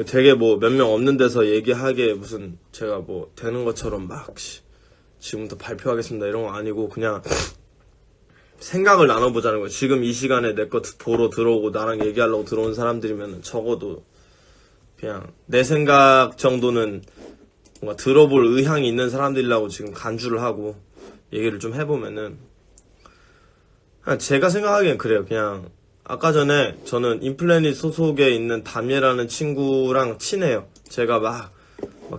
되게 뭐 몇 명 없는 데서 얘기하게 무슨 제가 뭐 되는 것처럼 막 지금부터 발표하겠습니다 이런 거 아니고 그냥 생각을 나눠보자는 거예요. 지금 이 시간에 내 거 보러 들어오고 나랑 얘기하려고 들어온 사람들이면 적어도 그냥 내 생각 정도는 뭔가 들어볼 의향이 있는 사람들이라고 지금 간주를 하고 얘기를 좀 해보면은 그냥 제가 생각하기엔 그래요. 그냥 아까 전에 저는 인플래닛 소속에 있는 담예라는 친구랑 친해요. 제가 막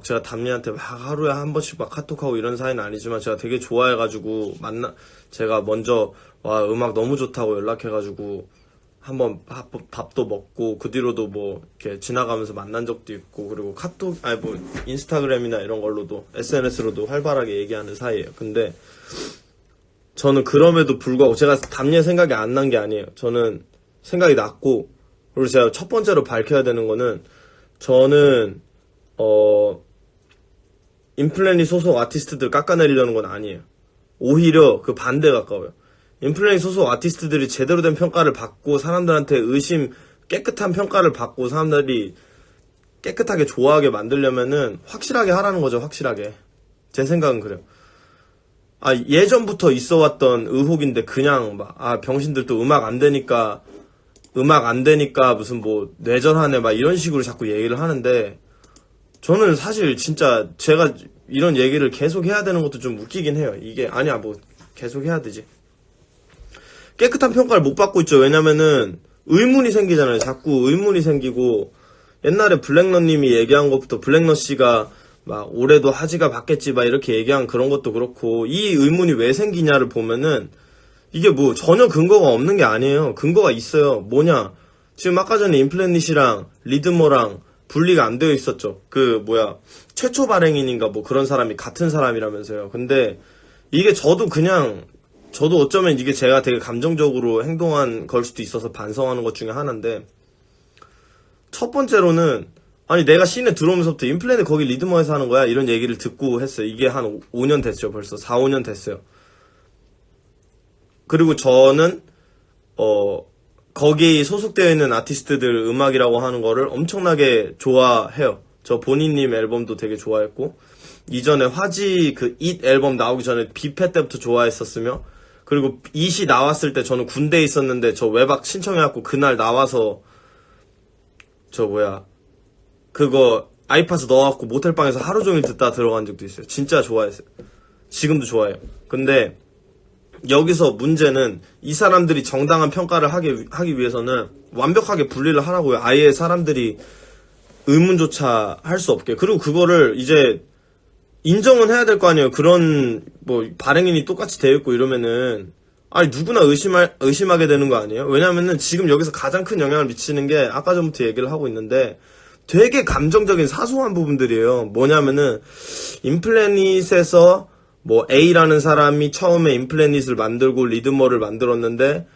제가 담예한테 막 하루에 한 번씩 막 카톡하고 이런 사이는 아니지만 제가 되게 좋아해가지고 제가 먼저 와 음악 너무 좋다고 연락해가지고 한번 밥도 먹고 그 뒤로도 뭐 이렇게 지나가면서 만난 적도 있고 그리고 카톡 아니 뭐 인스타그램이나 이런 걸로도 SNS로도 활발하게 얘기하는 사이예요. 근데 저는 그럼에도 불구하고 제가 담예 생각이 안 난 게 아니에요. 저는 생각이 났고 그리고 제가 첫 번째로 밝혀야 되는 거는 저는 인플래닛 소속 아티스트들 깎아내리려는 건 아니에요. 오히려 그 반대에 가까워요. 인플래닛 소속 아티스트들이 제대로 된 평가를 받고 사람들한테 깨끗한 평가를 받고 사람들이 깨끗하게 좋아하게 만들려면은 확실하게 하라는 거죠. 확실하게. 제 생각은 그래요. 예전부터 있어왔던 의혹인데 그냥 병신들 또 음악 안 되니까 무슨 뭐 뇌절하네 이런 식으로 자꾸 얘기를 하는데 저는 사실 진짜 제가 이런 얘기를 계속 해야 되는 것도 좀 웃기긴 해요. 이게 아니야 뭐 계속 해야 되지. 깨끗한 평가를 못 받고 있죠. 왜냐면은 의문이 생기잖아요. 자꾸 의문이 생기고 옛날에 블랙넛님이 얘기한 것부터 블랙넛씨가 올해도 하지가 받겠지 이렇게 얘기한 그런 것도 그렇고 이 의문이 왜 생기냐를 보면은 이게 뭐 전혀 근거가 없는 게 아니에요. 근거가 있어요. 뭐냐? 지금 아까 전에 인플래닛이랑 리드머랑 분리가 안 되어 있었죠. 최초 발행인인가 뭐 그런 사람이 같은 사람이라면서요. 근데 이게 저도 어쩌면 이게 제가 되게 감정적으로 행동한 걸 수도 있어서 반성하는 것 중에 하나인데 첫 번째로는 내가 씬에 들어오면서부터 인플래닛 거기 리드머에서 하는 거야 이런 얘기를 듣고 했어요. 이게 한 5년 됐죠. 벌써 4, 5년 됐어요. 그리고 저는 거기 소속되어 있는 아티스트들 음악이라고 하는 거를 엄청나게 좋아해요. 저 본인님 앨범도 되게 좋아했고 이전에 화지 잇 앨범 나오기 전에 비패 때부터 좋아했었으며 그리고 잇이 나왔을 때 저는 군대에 있었는데 저 외박 신청해갖고 그날 나와서 그거 아이팟 넣어갖고 모텔방에서 하루 종일 듣다 들어간 적도 있어요. 진짜 좋아했어요. 지금도 좋아해요. 근데 여기서 문제는 이 사람들이 정당한 평가를 하기 위해서는 완벽하게 분리를 하라고요. 아예 사람들이 의문조차 할 수 없게. 그리고 그거를 이제 인정은 해야 될 거 아니에요. 그런 발행인이 똑같이 되어 있고 이러면은 누구나 의심하게 되는 거 아니에요? 왜냐면은 지금 여기서 가장 큰 영향을 미치는 게 아까 전부터 얘기를 하고 있는데 되게 감정적인 사소한 부분들이에요. 뭐냐면은 인플래닛에서 A라는 사람이 처음에 인플래닛을 만들고 리드머를 만들었는데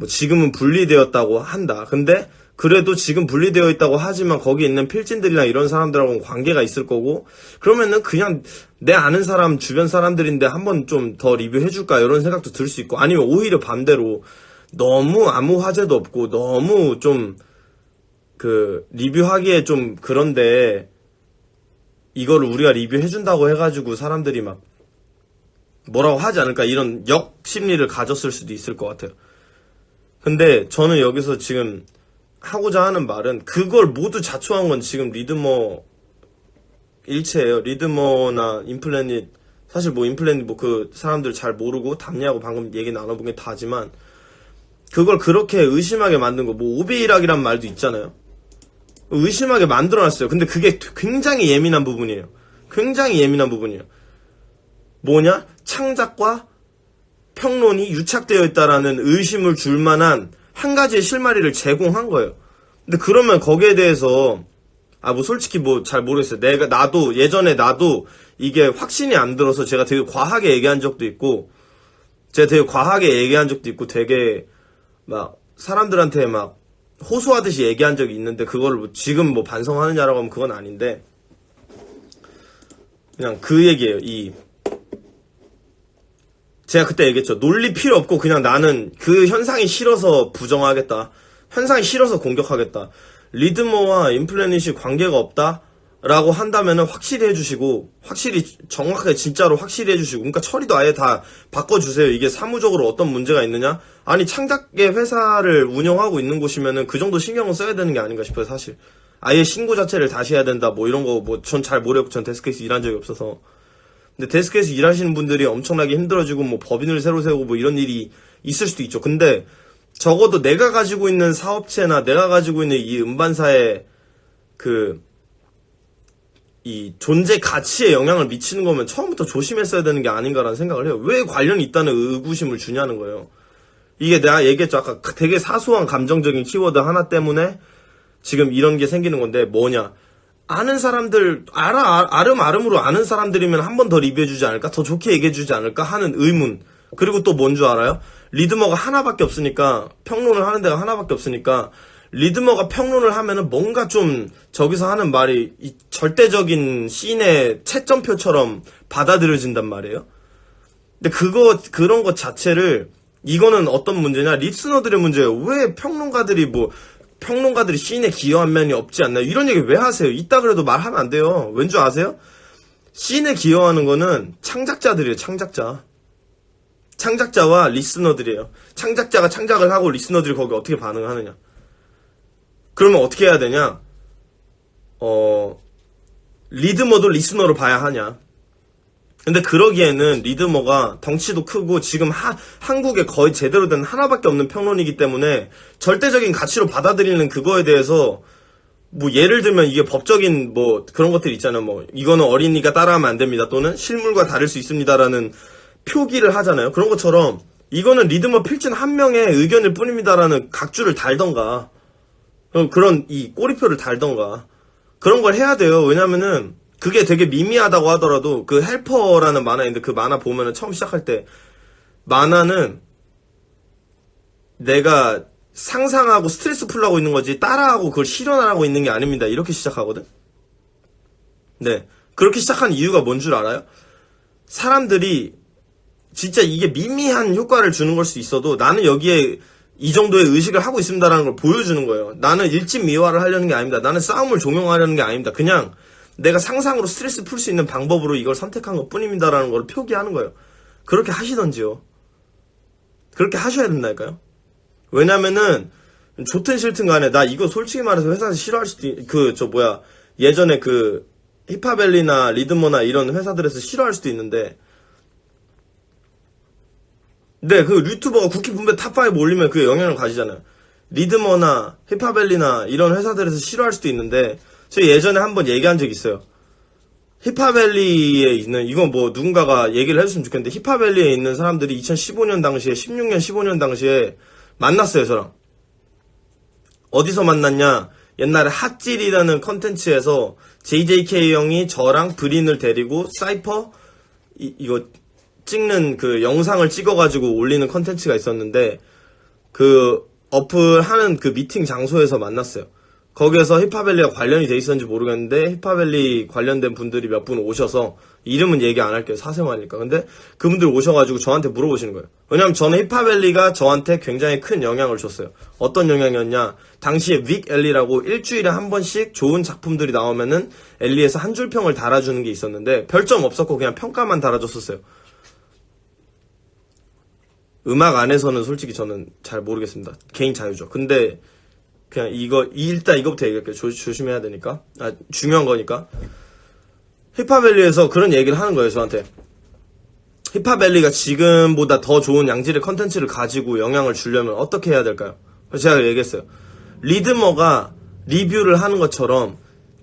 지금은 분리되었다고 한다. 근데 그래도 지금 분리되어 있다고 하지만 거기 있는 필진들이나 이런 사람들하고는 관계가 있을 거고 그러면은 그냥 내 아는 사람 주변 사람들인데 한번 좀 더 리뷰해줄까 이런 생각도 들 수 있고 아니면 오히려 반대로 너무 아무 화제도 없고 너무 좀 리뷰하기에 좀 그런데 이거를 우리가 리뷰해준다고 해가지고 사람들이 뭐라고 하지 않을까 이런 역심리를 가졌을 수도 있을 것 같아요. 근데 저는 여기서 지금 하고자 하는 말은 그걸 모두 자초한 건 지금 리드머 일체예요. 리드머나 인플래닛 사실 인플래닛 그 사람들 잘 모르고 담예하고 방금 얘기 나눠본 게 다지만 그걸 그렇게 의심하게 만든 거 오비락이란 말도 있잖아요. 의심하게 만들어놨어요. 근데 그게 굉장히 예민한 부분이에요. 굉장히 예민한 부분이에요. 뭐냐? 창작과 평론이 유착되어 있다라는 의심을 줄 만한 한 가지의 실마리를 제공한 거예요. 근데 그러면 거기에 대해서 솔직히 잘 모르겠어요. 예전에 나도 이게 확신이 안 들어서 제가 되게 과하게 얘기한 적도 있고 되게 사람들한테 호소하듯이 얘기한 적이 있는데 그거를 지금 반성하느냐라고 하면 그건 아닌데 그냥 그 얘기예요. 제가 그때 얘기했죠. 논리 필요 없고 그냥 나는 그 현상이 싫어서 부정하겠다. 현상이 싫어서 공격하겠다. 리드머와 인플래닛이 관계가 없다라고 한다면은 확실히 해주시고, 확실히 정확하게 진짜로 확실히 해주시고, 그러니까 처리도 아예 다 바꿔주세요. 이게 사무적으로 어떤 문제가 있느냐? 아니 창작계 회사를 운영하고 있는 곳이면은 그 정도 신경을 써야 되는 게 아닌가 싶어요, 사실. 아예 신고 자체를 다시 해야 된다, 뭐 이런 거, 뭐 전 잘 모르겠고, 전 데스크에서 일한 적이 없어서. 근데 데스크에서 일하시는 분들이 엄청나게 힘들어지고, 뭐 법인을 새로 세우고, 뭐 이런 일이 있을 수도 있죠. 근데 적어도 내가 가지고 있는 사업체나 내가 가지고 있는 이 음반사의 이 존재 가치에 영향을 미치는 거면 처음부터 조심했어야 되는 게 아닌가라는 생각을 해요. 왜 관련이 있다는 의구심을 주냐는 거예요. 이게 내가 얘기했죠. 아까 되게 사소한 감정적인 키워드 하나 때문에 지금 이런 게 생기는 건데, 뭐냐. 아는 사람들, 아름아름으로 아는 사람들이면 한 번 더 리뷰해주지 않을까? 더 좋게 얘기해주지 않을까? 하는 의문. 그리고 또 뭔 줄 알아요? 리드머가 하나밖에 없으니까, 평론을 하는 데가 하나밖에 없으니까, 리드머가 평론을 하면은 뭔가 좀 저기서 하는 말이 이 절대적인 씬의 채점표처럼 받아들여진단 말이에요. 근데 그런 것 자체를, 이거는 어떤 문제냐? 리스너들의 문제예요. 왜 평론가들이 씬에 기여한 면이 없지 않나요? 이런 얘기 왜 하세요? 있다 그래도 말하면 안 돼요. 왠 줄 아세요? 씬에 기여하는 거는 창작자들이에요, 창작자. 창작자와 리스너들이에요. 창작자가 창작을 하고 리스너들이 거기 어떻게 반응하느냐. 그러면 어떻게 해야 되냐? 리드머도 리스너로 봐야 하냐. 근데 그러기에는 리드머가 덩치도 크고 지금 한국에 거의 제대로 된 하나밖에 없는 평론이기 때문에 절대적인 가치로 받아들이는 그거에 대해서 뭐 예를 들면 이게 법적인 뭐 그런 것들 있잖아요. 뭐 이거는 어린이가 따라하면 안 됩니다. 또는 실물과 다를 수 있습니다라는 표기를 하잖아요. 그런 것처럼 이거는 리드머 필진 한 명의 의견일 뿐입니다라는 각주를 달던가, 그런 이 꼬리표를 달던가, 그런 걸 해야 돼요. 왜냐면은 그게 되게 미미하다고 하더라도 그 헬퍼라는 만화인데, 그 만화 보면은 처음 시작할 때 만화는 내가 상상하고 스트레스 풀라고 있는 거지 따라하고 그걸 실현하라고 있는 게 아닙니다. 이렇게 시작하거든. 네, 그렇게 시작한 이유가 뭔 줄 알아요? 사람들이 진짜 이게 미미한 효과를 주는 걸 수 있어도 나는 여기에 이 정도의 의식을 하고 있습니다라는 걸 보여주는 거예요. 나는 일진미화를 하려는 게 아닙니다. 나는 싸움을 종용하려는 게 아닙니다. 그냥 내가 상상으로 스트레스 풀 수 있는 방법으로 이걸 선택한 것 뿐입니다라는 걸 표기하는 거예요. 그렇게 하시던지요. 그렇게 하셔야 된다니까요. 왜냐면은 좋든 싫든 간에 나 이거 솔직히 말해서 회사에서 싫어할 수도 예전에 힙합밸리나 리드머나 이런 회사들에서 싫어할 수도 있는데, 네, 그 유튜버가 국회 분배 탑5 올리면 그게 영향을 가지잖아요. 리드머나 힙합밸리나 이런 회사들에서 싫어할 수도 있는데, 제가 예전에 한번 얘기한 적이 있어요. 힙합밸리에 있는, 이건 뭐 누군가가 얘기를 해줬으면 좋겠는데, 힙합밸리에 있는 사람들이 2015년 당시에, 16년, 15년 당시에 만났어요, 저랑. 어디서 만났냐? 옛날에 핫질이라는 컨텐츠에서 JJK 형이 저랑 브린을 데리고 사이퍼 이거 찍는 그 영상을 찍어가지고 올리는 컨텐츠가 있었는데, 그 어플하는 그 미팅 장소에서 만났어요. 거기에서 힙합밸리가 관련이 돼 있었는지 모르겠는데 힙합밸리 관련된 분들이 몇 분 오셔서, 이름은 얘기 안 할게요, 사생활이니까. 근데 그분들 오셔가지고 저한테 물어보시는 거예요. 왜냐면 저는 힙합밸리가 저한테 굉장히 큰 영향을 줬어요. 어떤 영향이었냐? 당시에 윅 엘리라고 일주일에 한 번씩 좋은 작품들이 나오면은 엘리에서 한 줄 평을 달아주는 게 있었는데, 별점 없었고 그냥 평가만 달아줬었어요. 음악 안에서는 솔직히 저는 잘 모르겠습니다. 개인 자유죠. 근데 그냥 일단 이거부터 얘기할게요. 조심해야 되니까. 중요한 거니까. 힙합밸리에서 그런 얘기를 하는 거예요, 저한테. 힙합밸리가 지금보다 더 좋은 양질의 컨텐츠를 가지고 영향을 주려면 어떻게 해야 될까요? 제가 얘기했어요. 리드머가 리뷰를 하는 것처럼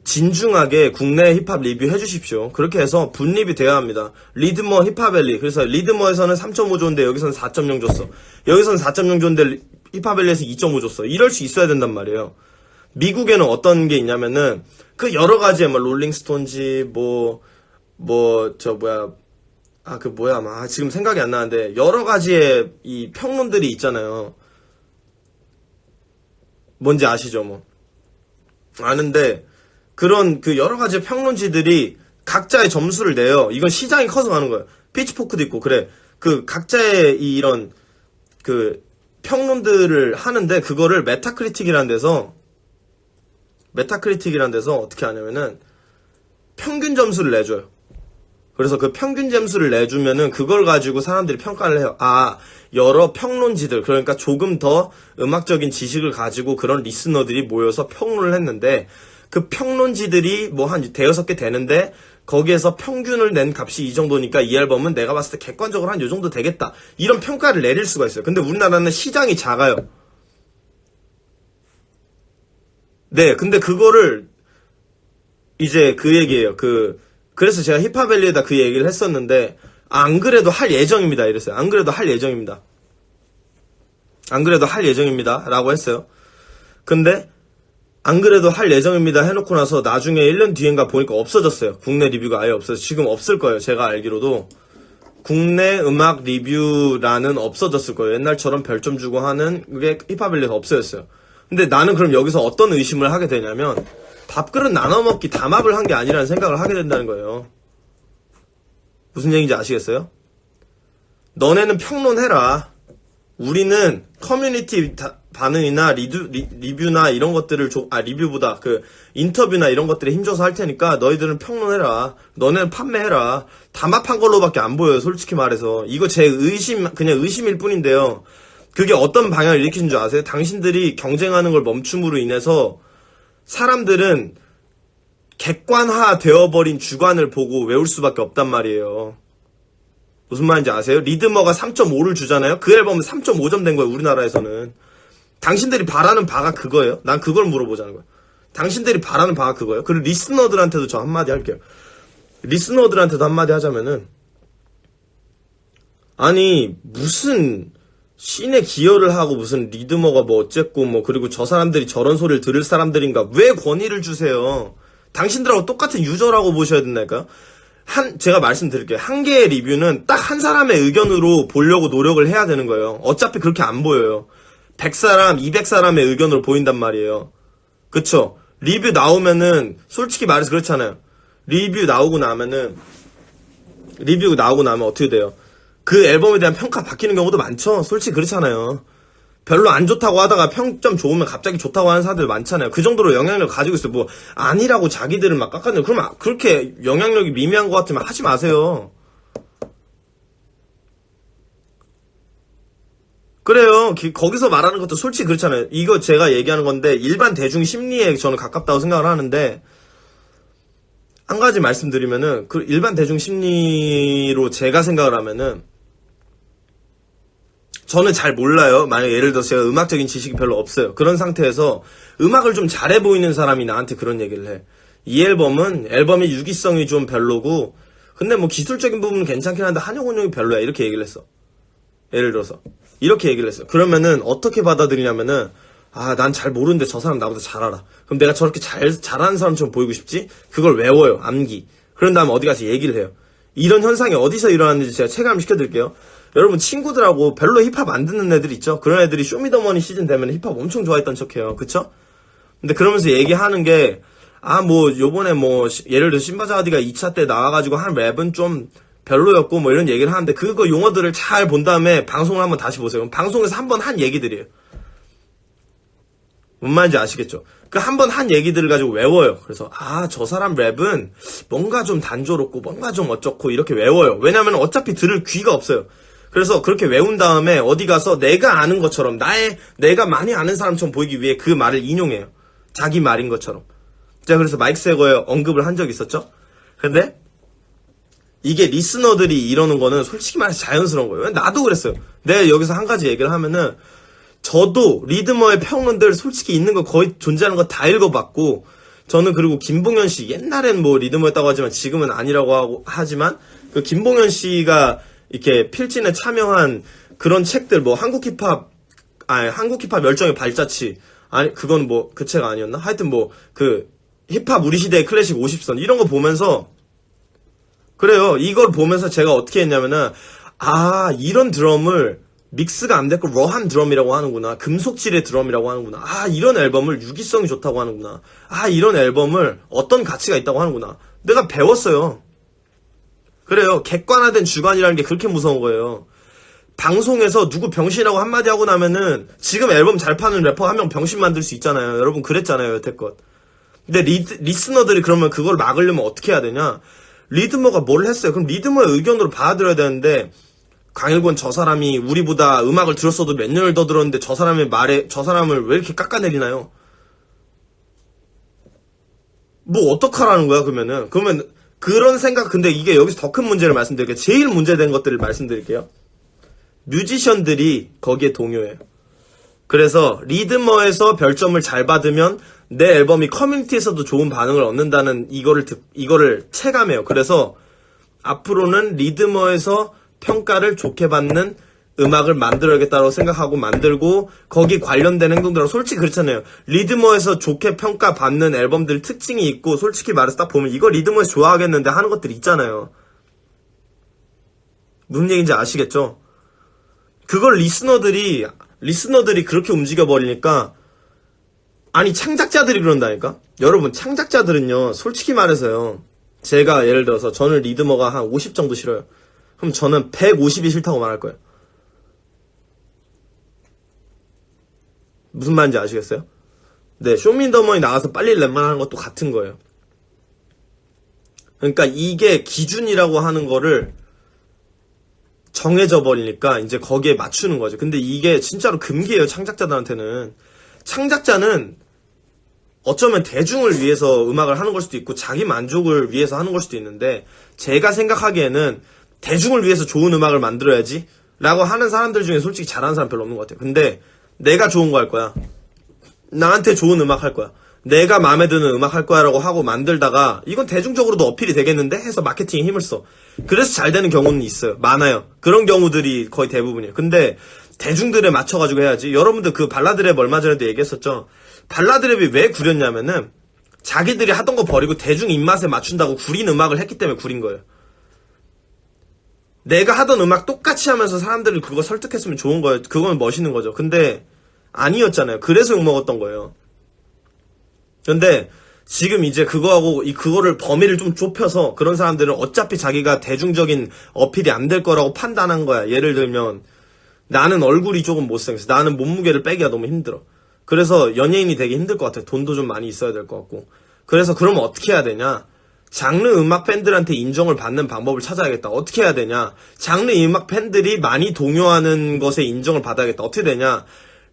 진중하게 국내 힙합 리뷰 해주십시오. 그렇게 해서 분립이 되어야 합니다. 리드머, 힙합밸리. 그래서 리드머에서는 3.5 줬는데 여기서는 4.0 줬어. 여기서는 4.0 줬는데 힙합밸리에서 2.5 줬어. 이럴 수 있어야 된단 말이에요. 미국에는 어떤 게 있냐면은 그 여러 가지의 뭐 롤링스톤지 지금 생각이 안 나는데 여러 가지의 이 평론들이 있잖아요. 뭔지 아시죠? 뭐 아는데 그런 그 여러 가지 평론지들이 각자의 점수를 내요. 이건 시장이 커서 가는 거예요. 피치포크도 있고 그래. 그 각자의 이런 그 평론들을 하는데 그거를 메타크리틱이라는 데서 메타크리틱이라는 데서 어떻게 하냐면은 평균 점수를 내줘요. 그래서 그 평균 점수를 내주면은 그걸 가지고 사람들이 평가를 해요. 여러 평론지들, 그러니까 조금 더 음악적인 지식을 가지고 그런 리스너들이 모여서 평론을 했는데, 그 평론지들이 뭐 한 대여섯 개 되는데 거기에서 평균을 낸 값이 이 정도니까 이 앨범은 내가 봤을 때 객관적으로 한 요 정도 되겠다, 이런 평가를 내릴 수가 있어요. 근데 우리나라는 시장이 작아요. 네, 근데 그거를 이제 그 얘기예요. 그래서 제가 힙합밸리에다 그 얘기를 했었는데, 안 그래도 할 예정입니다, 이랬어요. 안 그래도 할 예정입니다. 안 그래도 할 예정입니다 라고 했어요. 근데 안 그래도 할 예정입니다 해놓고 나서 나중에 1년 뒤인가 보니까 없어졌어요. 국내 리뷰가 아예 없어서 지금 없을 거예요. 제가 알기로도 국내 음악 리뷰라는 없어졌을 거예요. 옛날처럼 별점 주고 하는 그게 힙합밸리에서 없어졌어요. 근데 나는 그럼 여기서 어떤 의심을 하게 되냐면, 밥그릇 나눠 먹기 담합을 한 게 아니라는 생각을 하게 된다는 거예요. 무슨 얘기인지 아시겠어요? 너네는 평론해라. 우리는 커뮤니티 반응이나 리뷰나 이런 것들을 리뷰보다 인터뷰나 이런 것들에 힘줘서 할 테니까 너희들은 평론해라. 너네는 판매해라. 담합한 걸로밖에 안 보여요, 솔직히 말해서. 이거 제 그냥 의심일 뿐인데요. 그게 어떤 방향을 일으키는 줄 아세요? 당신들이 경쟁하는 걸 멈춤으로 인해서 사람들은 객관화 되어버린 주관을 보고 외울 수밖에 없단 말이에요. 무슨 말인지 아세요? 리드머가 3.5를 주잖아요? 그 앨범은 3.5점 된 거예요, 우리나라에서는. 당신들이 바라는 바가 그거예요? 난 그걸 물어보자는 거예요. 당신들이 바라는 바가 그거예요? 그리고 리스너들한테도 저 한마디 할게요. 리스너들한테도 한마디 하자면은, 아니, 무슨 씬에 기여를 하고 무슨 리드머가 뭐 어쨌고 뭐, 그리고 저 사람들이 저런 소리를 들을 사람들인가, 왜 권위를 주세요? 당신들하고 똑같은 유저라고 보셔야 된다니까요? 제가 말씀드릴게요. 한 개의 리뷰는 딱 한 사람의 의견으로 보려고 노력을 해야 되는 거예요. 어차피 그렇게 안 보여요. 100사람, 200사람의 의견으로 보인단 말이에요. 그쵸? 리뷰 나오면은, 솔직히 말해서 그렇잖아요. 리뷰 나오고 나면 어떻게 돼요? 그 앨범에 대한 평가 바뀌는 경우도 많죠? 솔직히 그렇잖아요. 별로 안 좋다고 하다가 평점 좋으면 갑자기 좋다고 하는 사람들 많잖아요. 그 정도로 영향력을 가지고 있어요. 뭐 아니라고 자기들은 막 깎아내요. 그러면 그렇게 영향력이 미미한 것 같으면 하지 마세요. 그래요. 거기서 말하는 것도 솔직히 그렇잖아요. 이거 제가 얘기하는 건데 일반 대중 심리에 저는 가깝다고 생각을 하는데, 한 가지 말씀드리면은 그 일반 대중 심리로 제가 생각을 하면은, 저는 잘 몰라요. 만약 예를 들어서 제가 음악적인 지식이 별로 없어요. 그런 상태에서 음악을 좀 잘해 보이는 사람이 나한테 그런 얘기를 해. 이 앨범의 유기성이 좀 별로고, 근데 뭐 기술적인 부분은 괜찮긴 한데 한영훈 형이 별로야, 이렇게 얘기를 했어. 예를 들어서 이렇게 얘기를 했어요. 그러면은 어떻게 받아들이냐면은, 난 잘 모르는데 저 사람 나보다 잘 알아. 그럼 내가 저렇게 잘하는 사람처럼 보이고 싶지? 그걸 외워요, 암기. 그런 다음에 어디 가서 얘기를 해요. 이런 현상이 어디서 일어났는지 제가 체감을 시켜드릴게요. 여러분, 친구들하고 별로 힙합 안 듣는 애들 있죠? 그런 애들이 쇼미더머니 시즌 되면 힙합 엄청 좋아했던 척해요. 그쵸? 근데 그러면서 얘기하는 게, 요번에 예를 들어 신바자하디가 2차 때 나와가지고 한 랩은 좀 별로였고 이런 얘기를 하는데, 그거 용어들을 잘 본 다음에 방송을 한번 다시 보세요. 방송에서 한번 한 얘기들이에요. 뭔 말인지 아시겠죠? 그 한 번 한 얘기들을 가지고 외워요. 그래서 저 사람 랩은 뭔가 좀 단조롭고 뭔가 좀 어쩌고 이렇게 외워요. 왜냐면 어차피 들을 귀가 없어요. 그래서 그렇게 외운 다음에 어디 가서 내가 아는 것처럼, 내가 많이 아는 사람처럼 보이기 위해 그 말을 인용해요. 자기 말인 것처럼. 제가 그래서 마이크 세거에 언급을 한 적이 있었죠? 근데 이게 리스너들이 이러는 거는 솔직히 말해서 자연스러운 거예요. 나도 그랬어요. 내가 여기서 한 가지 얘기를 하면은, 저도 리드머의 평론들 솔직히 있는 거 거의 존재하는 거 다 읽어봤고, 저는 그리고 김봉현 씨, 옛날엔 리드머였다고 하지만 지금은 아니라고 하지만, 그 김봉현 씨가 이렇게 필진에 참여한 그런 책들, 한국 힙합 열정의 발자취, 그건 그 책 아니었나? 하여튼 힙합 우리 시대의 클래식 50선, 이런 거 보면서, 그래요. 이걸 보면서 제가 어떻게 했냐면은, 이런 드럼을 믹스가 안 됐고 러한 드럼이라고 하는구나. 금속질의 드럼이라고 하는구나. 이런 앨범을 유기성이 좋다고 하는구나. 이런 앨범을 어떤 가치가 있다고 하는구나. 내가 배웠어요. 그래요. 객관화된 주관이라는 게 그렇게 무서운 거예요. 방송에서 누구 병신이라고 한마디 하고 나면은 지금 앨범 잘 파는 래퍼 한 명 병신 만들 수 있잖아요. 여러분 그랬잖아요, 여태껏. 근데 리스너들이 그러면 그걸 막으려면 어떻게 해야 되냐? 리드머가 뭘 했어요? 그럼 리드머의 의견으로 받아들여야 되는데, 강일권 저 사람이 우리보다 음악을 들었어도 몇 년을 더 들었는데 저 사람의 말에, 저 사람을 왜 이렇게 깎아내리나요? 뭐 어떡하라는 거야, 그러면은? 그러면 그런 생각, 근데 이게 여기서 더 큰 문제를 말씀드릴게요. 제일 문제된 것들을 말씀드릴게요. 뮤지션들이 거기에 동요해요. 그래서 리드머에서 별점을 잘 받으면 내 앨범이 커뮤니티에서도 좋은 반응을 얻는다는 이거를 체감해요. 그래서 앞으로는 리드머에서 평가를 좋게 받는 음악을 만들어야겠다고 생각하고 만들고, 거기 관련된 행동들하고, 솔직히 그렇잖아요. 리드머에서 좋게 평가받는 앨범들 특징이 있고, 솔직히 말해서 딱 보면 이거 리드머에서 좋아하겠는데 하는 것들 있잖아요. 무슨 얘기인지 아시겠죠? 그걸 리스너들이 그렇게 움직여버리니까, 아니 창작자들이 그런다니까? 여러분, 창작자들은요, 솔직히 말해서요, 제가 예를 들어서 저는 리드머가 한 50 정도 싫어요. 그럼 저는 150이 싫다고 말할 거예요. 무슨 말인지 아시겠어요? 네, 쇼미더머니 나가서 빨리 랩만 하는 것도 같은 거예요. 그러니까 이게 기준이라고 하는 거를 정해져 버리니까 이제 거기에 맞추는 거죠. 근데 이게 진짜로 금기예요, 창작자들한테는. 창작자는 어쩌면 대중을 위해서 음악을 하는 걸 수도 있고 자기 만족을 위해서 하는 걸 수도 있는데, 제가 생각하기에는 대중을 위해서 좋은 음악을 만들어야지 라고 하는 사람들 중에 솔직히 잘하는 사람 별로 없는 것 같아요. 근데 내가 좋은 거 할 거야, 나한테 좋은 음악 할 거야, 내가 마음에 드는 음악 할 거야 라고 하고 만들다가 이건 대중적으로도 어필이 되겠는데 해서 마케팅에 힘을 써. 그래서 잘 되는 경우는 있어요. 많아요. 그런 경우들이 거의 대부분이에요. 근데 대중들에 맞춰가지고 해야지. 여러분들 그 발라드 랩 얼마 전에도 얘기했었죠. 발라드 랩이 왜 구렸냐면은 자기들이 하던 거 버리고 대중 입맛에 맞춘다고 구린 음악을 했기 때문에 구린 거예요. 내가 하던 음악 똑같이 하면서 사람들을 그거 설득했으면 좋은 거예요. 그건 멋있는 거죠. 근데 아니었잖아요. 그래서 욕먹었던 거예요. 근데 지금 이제 그거를 범위를 좀 좁혀서 그런 사람들은 어차피 자기가 대중적인 어필이 안 될 거라고 판단한 거야. 예를 들면 나는 얼굴이 조금 못생겼어, 나는 몸무게를 빼기가 너무 힘들어, 그래서 연예인이 되기 힘들 것 같아. 돈도 좀 많이 있어야 될 것 같고. 그래서 그러면 어떻게 해야 되냐? 장르 음악 팬들한테 인정을 받는 방법을 찾아야겠다. 어떻게 해야 되냐? 장르 음악 팬들이 많이 동요하는 것에 인정을 받아야겠다. 어떻게 되냐?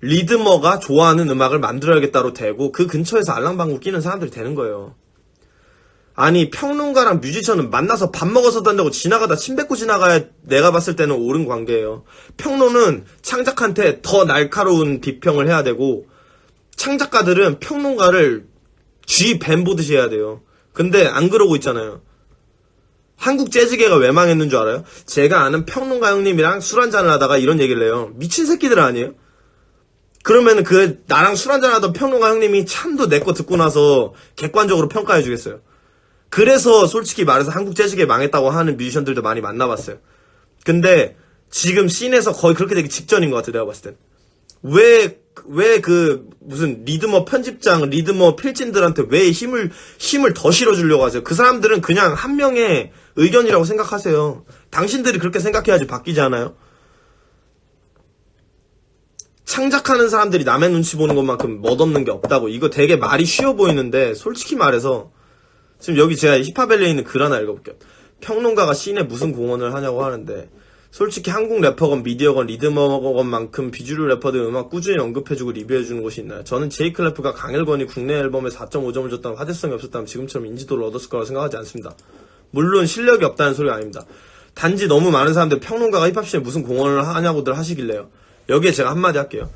리드머가 좋아하는 음악을 만들어야겠다로 되고, 그 근처에서 알랑방구 끼는 사람들이 되는 거예요. 아니, 평론가랑 뮤지션은 만나서 밥 먹어서 단다고 지나가다 침 뱉고 지나가야 내가 봤을 때는 옳은 관계예요. 평론은 창작한테 더 날카로운 비평을 해야 되고, 창작가들은 평론가를 쥐 뱀 보듯이 해야 돼요. 근데 안 그러고 있잖아요. 한국 재즈계가 왜 망했는 줄 알아요? 제가 아는 평론가 형님이랑 술 한잔을 하다가 이런 얘기를 해요. 미친 새끼들 아니에요? 그러면은 나랑 술 한잔 하던 평론가 형님이 참도 내 거 듣고 나서 객관적으로 평가해 주겠어요. 그래서 솔직히 말해서 한국 재즈계 망했다고 하는 뮤지션들도 많이 만나봤어요. 근데 지금 씬에서 거의 그렇게 되기 직전인 것 같아요, 내가 봤을 땐. 왜 무슨 리드머 편집장, 리드머 필진들한테 왜 힘을 더 실어주려고 하세요? 그 사람들은 그냥 한 명의 의견이라고 생각하세요. 당신들이 그렇게 생각해야지 바뀌지 않아요? 창작하는 사람들이 남의 눈치 보는 것만큼 멋없는 게 없다고. 이거 되게 말이 쉬워 보이는데, 솔직히 말해서, 지금 여기 제가 힙합엘리에 있는 글 하나 읽어볼게요. 평론가가 씬에 무슨 공헌을 하냐고 하는데, 솔직히 한국 래퍼건 미디어건 리드머건만큼 비주류 래퍼들 음악 꾸준히 언급해주고 리뷰해주는 곳이 있나요? 저는 제이클래프가 강일권이 국내 앨범에 4.5점을 줬다면 화제성이 없었다면 지금처럼 인지도를 얻었을 거라고 생각하지 않습니다. 물론 실력이 없다는 소리가 아닙니다. 단지 너무 많은 사람들 평론가가 힙합씬에 무슨 공헌을 하냐고들 하시길래요. 여기에 제가 한마디 할게요.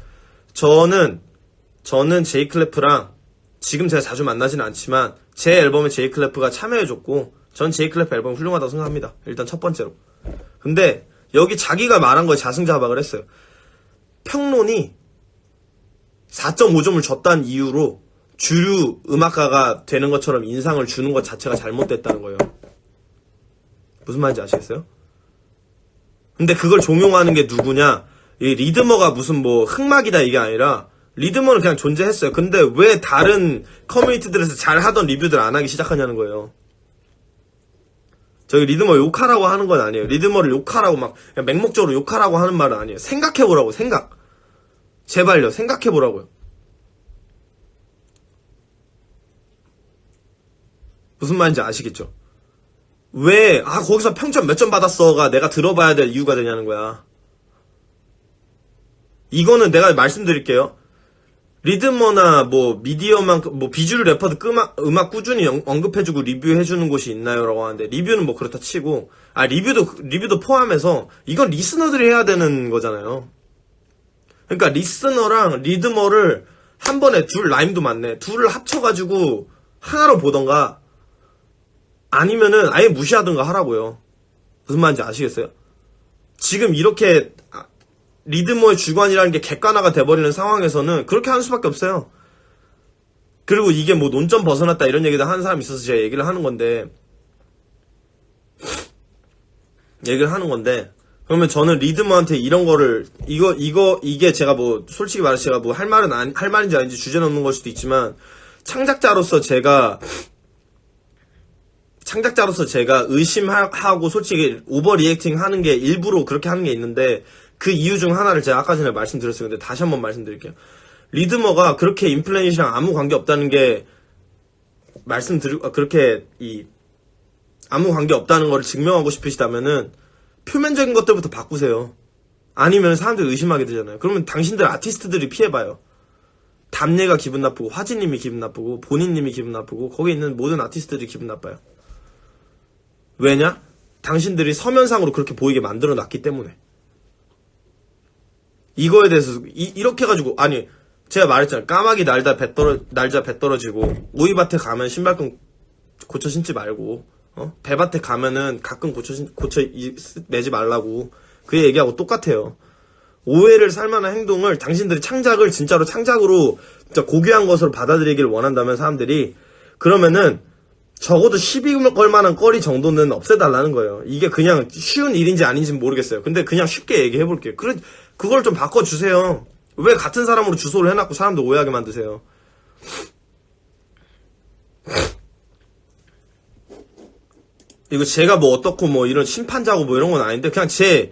저는 제이클래프랑 지금 제가 자주 만나지는 않지만 제 앨범에 제이클래프가 참여해줬고, 전 제이클래프 앨범 훌륭하다고 생각합니다. 일단 첫 번째로. 근데 여기 자기가 말한 거에 자승자박을 했어요. 평론이 4.5점을 줬다는 이유로 주류 음악가가 되는 것처럼 인상을 주는 것 자체가 잘못됐다는 거예요. 무슨 말인지 아시겠어요? 근데 그걸 종용하는 게 누구냐? 이 리드머가 무슨 뭐 흑막이다 이게 아니라 리드머는 그냥 존재했어요. 근데 왜 다른 커뮤니티들에서 잘하던 리뷰들 안 하기 시작하냐는 거예요. 저기 리드머 욕하라고 하는 건 아니에요. 리드머를 욕하라고 막 그냥 맹목적으로 욕하라고 하는 말은 아니에요. 생각해보라고, 생각. 제발요, 생각해보라고요. 무슨 말인지 아시겠죠? 왜 거기서 평점 몇 점 받았어가 내가 들어봐야 될 이유가 되냐는 거야. 이거는 내가 말씀드릴게요. 리드머나 뭐 미디어만 뭐 비주류 래퍼드 음악 꾸준히 언급해주고 리뷰해주는 곳이 있나요? 라고 하는데 리뷰는 뭐 그렇다 치고 리뷰도 포함해서 이건 리스너들이 해야 되는 거잖아요. 그러니까 리스너랑 리드머를 한 번에 라임도 많네. 둘을 합쳐가지고 하나로 보던가 아니면은 아예 무시하던가 하라고요. 무슨 말인지 아시겠어요? 지금 이렇게 리드머의 주관이라는 게 객관화가 돼버리는 상황에서는 그렇게 하는 수밖에 없어요. 그리고 이게 뭐 논점 벗어났다 이런 얘기도 하는 사람이 있어서 제가 얘기를 하는 건데 그러면 저는 리드머한테 이런 거를 이게 제가 뭐 솔직히 말해서 제가 뭐 할 말인지 아닌지 주제 넘는 걸 수도 있지만 창작자로서 제가 의심하고 솔직히 오버 리액팅 하는 게 일부러 그렇게 하는 게 있는데 그 이유 중 하나를 제가 아까 전에 말씀드렸어요. 근데 다시 한번 말씀드릴게요. 리드머가 그렇게 인플레닛이랑 아무 관계 없다는 게 그렇게 아무 관계 없다는 걸 증명하고 싶으시다면은 표면적인 것들부터 바꾸세요. 아니면 사람들이 의심하게 되잖아요. 그러면 당신들 아티스트들이 피해봐요. 담례가 기분 나쁘고 화진님이 기분 나쁘고 본인님이 기분 나쁘고 거기 있는 모든 아티스트들이 기분 나빠요. 왜냐? 당신들이 서면상으로 그렇게 보이게 만들어 놨기 때문에. 이거에 대해서 이렇게 해가지고 제가 말했잖아요. 까마귀 날자 배 떨어지고 오이밭에 가면 신발끈 고쳐 신지 말고 배밭에 가면은 가끔 고쳐 매지 말라고 그 얘기하고 똑같아요. 오해를 살만한 행동을 당신들이 창작을 진짜로 창작으로 진짜 고귀한 것으로 받아들이기를 원한다면 사람들이 그러면은 적어도 시비 걸 만한 거리 정도는 없애달라는 거예요. 이게 그냥 쉬운 일인지 아닌지는 모르겠어요. 근데 그냥 쉽게 얘기해 볼게요. 그걸 좀 바꿔주세요. 왜 같은 사람으로 주소를 해놨고 사람들 오해하게 만드세요? 이거 제가 뭐 어떻고 뭐 이런 심판자고 뭐 이런 건 아닌데 그냥 제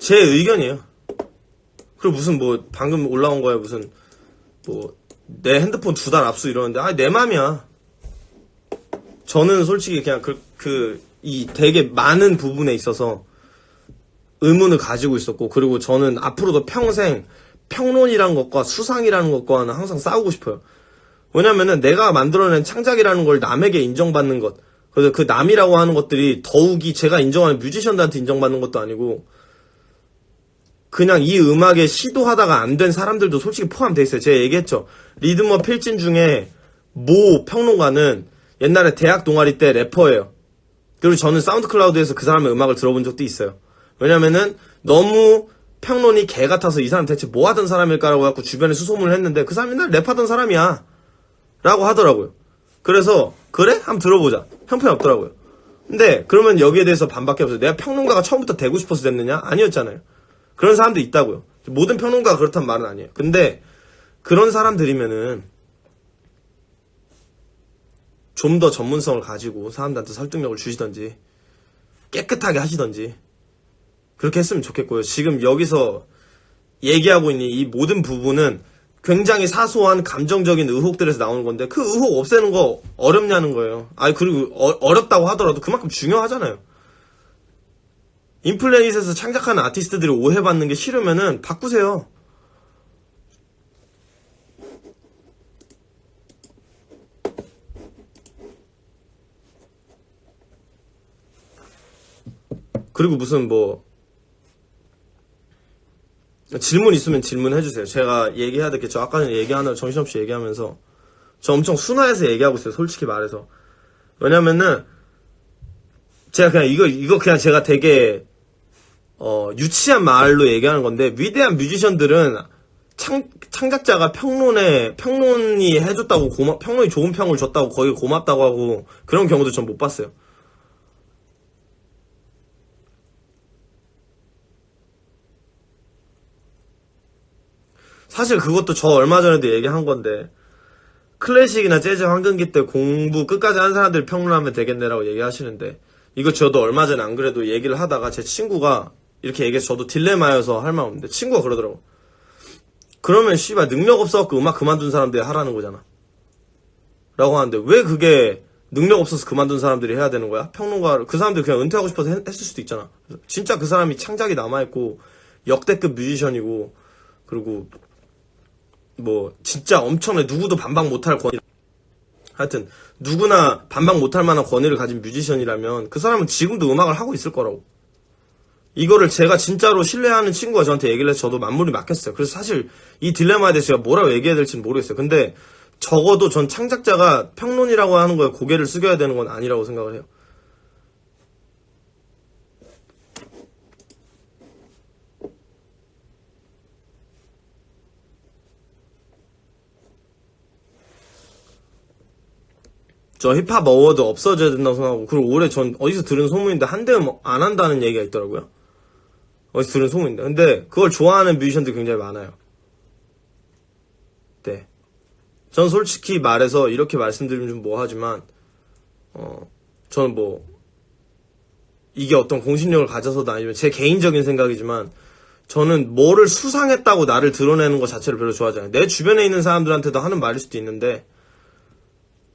의견이에요. 그리고 무슨 뭐 방금 올라온 거에 무슨 뭐 내 핸드폰 2달 압수 이러는데 내 맘이야. 저는 솔직히 그냥 이 되게 많은 부분에 있어서 의문을 가지고 있었고 그리고 저는 앞으로도 평생 평론이라는 것과 수상이라는 것과는 항상 싸우고 싶어요. 왜냐면은 내가 만들어낸 창작이라는 걸 남에게 인정받는 것 그래서 그 남이라고 하는 것들이 더욱이 제가 인정하는 뮤지션들한테 인정받는 것도 아니고 그냥 이 음악에 시도하다가 안 된 사람들도 솔직히 포함되어 있어요. 제가 얘기했죠. 리드머 필진 중에 모 평론가는 옛날에 대학 동아리 때 래퍼예요. 그리고 저는 사운드 클라우드에서 그 사람의 음악을 들어본 적도 있어요. 왜냐면은 너무 평론이 개 같아서 이 사람 대체 뭐 하던 사람일까라고 해갖고 주변에 수소문을 했는데 그 사람이 날 랩하던 사람이야 라고 하더라고요. 그래서 그래? 한번 들어보자. 형편없더라고요. 근데 그러면 여기에 대해서 반박해 보세요. 내가 평론가가 처음부터 되고 싶어서 됐느냐? 아니었잖아요. 그런 사람도 있다고요. 모든 평론가가 그렇단 말은 아니에요. 근데 그런 사람들이면은 좀 더 전문성을 가지고 사람들한테 설득력을 주시던지 깨끗하게 하시던지 그렇게 했으면 좋겠고요. 지금 여기서 얘기하고 있는 이 모든 부분은 굉장히 사소한 감정적인 의혹들에서 나오는 건데 그 의혹 없애는 거 어렵냐는 거예요. 그리고 어렵다고 하더라도 그만큼 중요하잖아요. 인플레닛에서 창작하는 아티스트들이 오해받는 게 싫으면은 바꾸세요. 그리고 무슨 뭐 질문 있으면 질문해주세요. 제가 얘기해야 되겠죠. 아까 전에 얘기하느라 정신없이 얘기하면서 저 엄청 순화해서 얘기하고 있어요. 솔직히 말해서. 왜냐면은 제가 그냥 이거 그냥 제가 되게 유치한 말로 얘기하는 건데 위대한 뮤지션들은 창작자가 평론이 해줬다고 평론이 좋은 평을 줬다고 거의 고맙다고 하고 그런 경우도 전 못 봤어요. 사실 그것도 저 얼마 전에도 얘기한 건데 클래식이나 재즈 황금기 때 공부 끝까지 한 사람들이 평론하면 되겠네라고 얘기하시는데 이거 저도 얼마 전에 안 그래도 얘기를 하다가 제 친구가 이렇게 얘기해서 저도 딜레마여서 할 말 없는데 친구가 그러더라고. 그러면 씨발 능력 없어갖고 음악 그만둔 사람들이 하라는 거잖아 라고 하는데 왜 그게 능력 없어서 그만둔 사람들이 해야 되는 거야? 평론가, 그 사람들 그냥 은퇴하고 싶어서 했을 수도 있잖아. 진짜 그 사람이 창작이 남아있고, 역대급 뮤지션이고, 그리고, 뭐, 진짜 엄청나게 누구도 반박 못할 권위. 하여튼, 누구나 반박 못할 만한 권위를 가진 뮤지션이라면, 그 사람은 지금도 음악을 하고 있을 거라고. 이거를 제가 진짜로 신뢰하는 친구가 저한테 얘기를 해서 저도 만물이 막혔어요. 그래서 사실 이 딜레마에 대해서 제가 뭐라고 얘기해야 될지는 모르겠어요. 근데 적어도 전 창작자가 평론이라고 하는 거에 고개를 숙여야 되는 건 아니라고 생각을 해요. 저 힙합 어워드 없어져야 된다고 생각하고, 그리고 올해 전 어디서 들은 소문인데 한 대음 안 한다는 얘기가 있더라고요. 어디서 들은 소문인데. 근데 그걸 좋아하는 뮤지션들이 굉장히 많아요. 네. 전 솔직히 말해서 이렇게 말씀드리면 좀 뭐하지만, 저는 뭐, 이게 어떤 공신력을 가져서도 아니면 제 개인적인 생각이지만, 저는 뭐를 수상했다고 나를 드러내는 것 자체를 별로 좋아하지 않아요. 내 주변에 있는 사람들한테도 하는 말일 수도 있는데,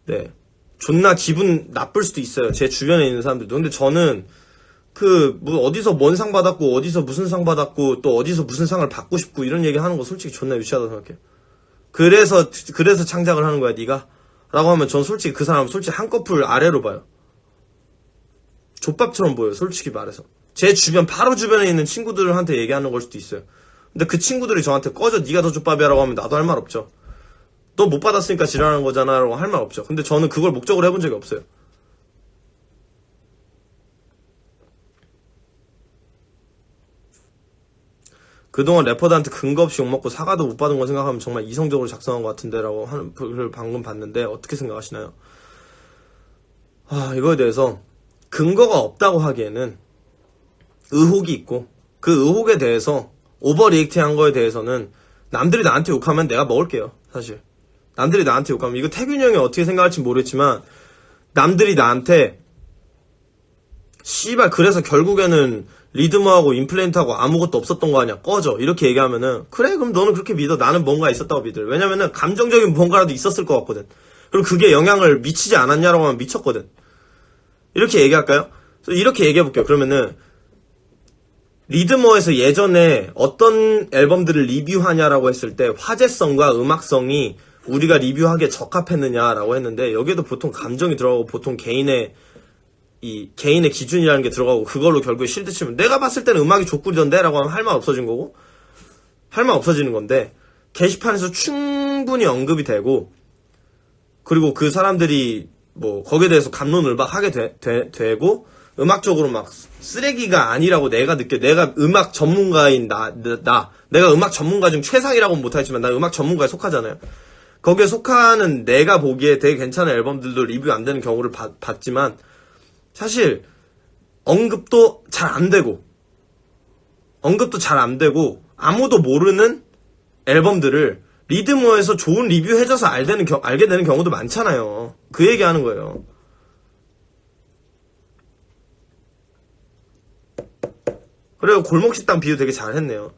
네. 존나 기분 나쁠 수도 있어요. 제 주변에 있는 사람들도. 근데 저는, 뭐, 어디서 뭔 상 받았고, 어디서 무슨 상 받았고, 또 어디서 무슨 상을 받고 싶고, 이런 얘기 하는 거 솔직히 존나 유치하다고 생각해요. 그래서 창작을 하는 거야, 네가? 라고 하면 전 솔직히 그 사람 솔직히 한꺼풀 아래로 봐요. 족밥처럼 보여요, 솔직히 말해서. 제 주변, 바로 주변에 있는 친구들한테 얘기하는 걸 수도 있어요. 근데 그 친구들이 저한테 꺼져, 네가 더 족밥이야 라고 하면 나도 할 말 없죠. 너 못 받았으니까 지랄하는 거잖아 라고 할 말 없죠. 근데 저는 그걸 목적으로 해본 적이 없어요. 그동안 래퍼들한테 근거 없이 욕먹고 사과도 못 받은 거 생각하면 정말 이성적으로 작성한 것 같은데 라고 하는 글을 방금 봤는데 어떻게 생각하시나요? 이거에 대해서 근거가 없다고 하기에는 의혹이 있고, 그 의혹에 대해서 오버 리액팅 한 거에 대해서는 남들이 나한테 욕하면 내가 먹을게요. 사실 남들이 나한테 욕하면, 이거 태균이 형이 어떻게 생각할지 모르겠지만, 남들이 나한테 씨발 그래서 결국에는 리드머하고 임플랜트하고 아무것도 없었던 거 아니야, 꺼져, 이렇게 얘기하면은, 그래 그럼 너는 그렇게 믿어. 나는 뭔가 있었다고 믿어. 왜냐면은 감정적인 뭔가라도 있었을 것 같거든. 그리고 그게 영향을 미치지 않았냐라고 하면 미쳤거든. 이렇게 얘기할까요? 이렇게 얘기해볼게요. 그러면은 리드머에서 예전에 어떤 앨범들을 리뷰하냐라고 했을 때 화제성과 음악성이 우리가 리뷰하기에 적합했느냐라고 했는데, 여기에도 보통 감정이 들어가고 보통 개인의 기준이라는 게 들어가고, 그걸로 결국에 실드 치면 내가 봤을 때는 음악이 족구리던데 라고 하면 할 말 없어진 거고, 할 말 없어지는 건데, 게시판에서 충분히 언급이 되고, 그리고 그 사람들이 뭐 거기에 대해서 갑론을박하게 되고, 음악적으로 막 쓰레기가 아니라고 내가 느껴. 내가 음악 전문가인 내가 음악 전문가 중 최상이라고는 못하지만 나 음악 전문가에 속하잖아요. 거기에 속하는 내가 보기에 되게 괜찮은 앨범들도 리뷰 안 되는 경우를 봤지만, 사실 언급도 잘 안 되고 아무도 모르는 앨범들을 리드머에서 좋은 리뷰 해줘서 알게 되는 경우도 많잖아요. 그 얘기하는 거예요. 그래요. 골목식당 비유 되게 잘했네요.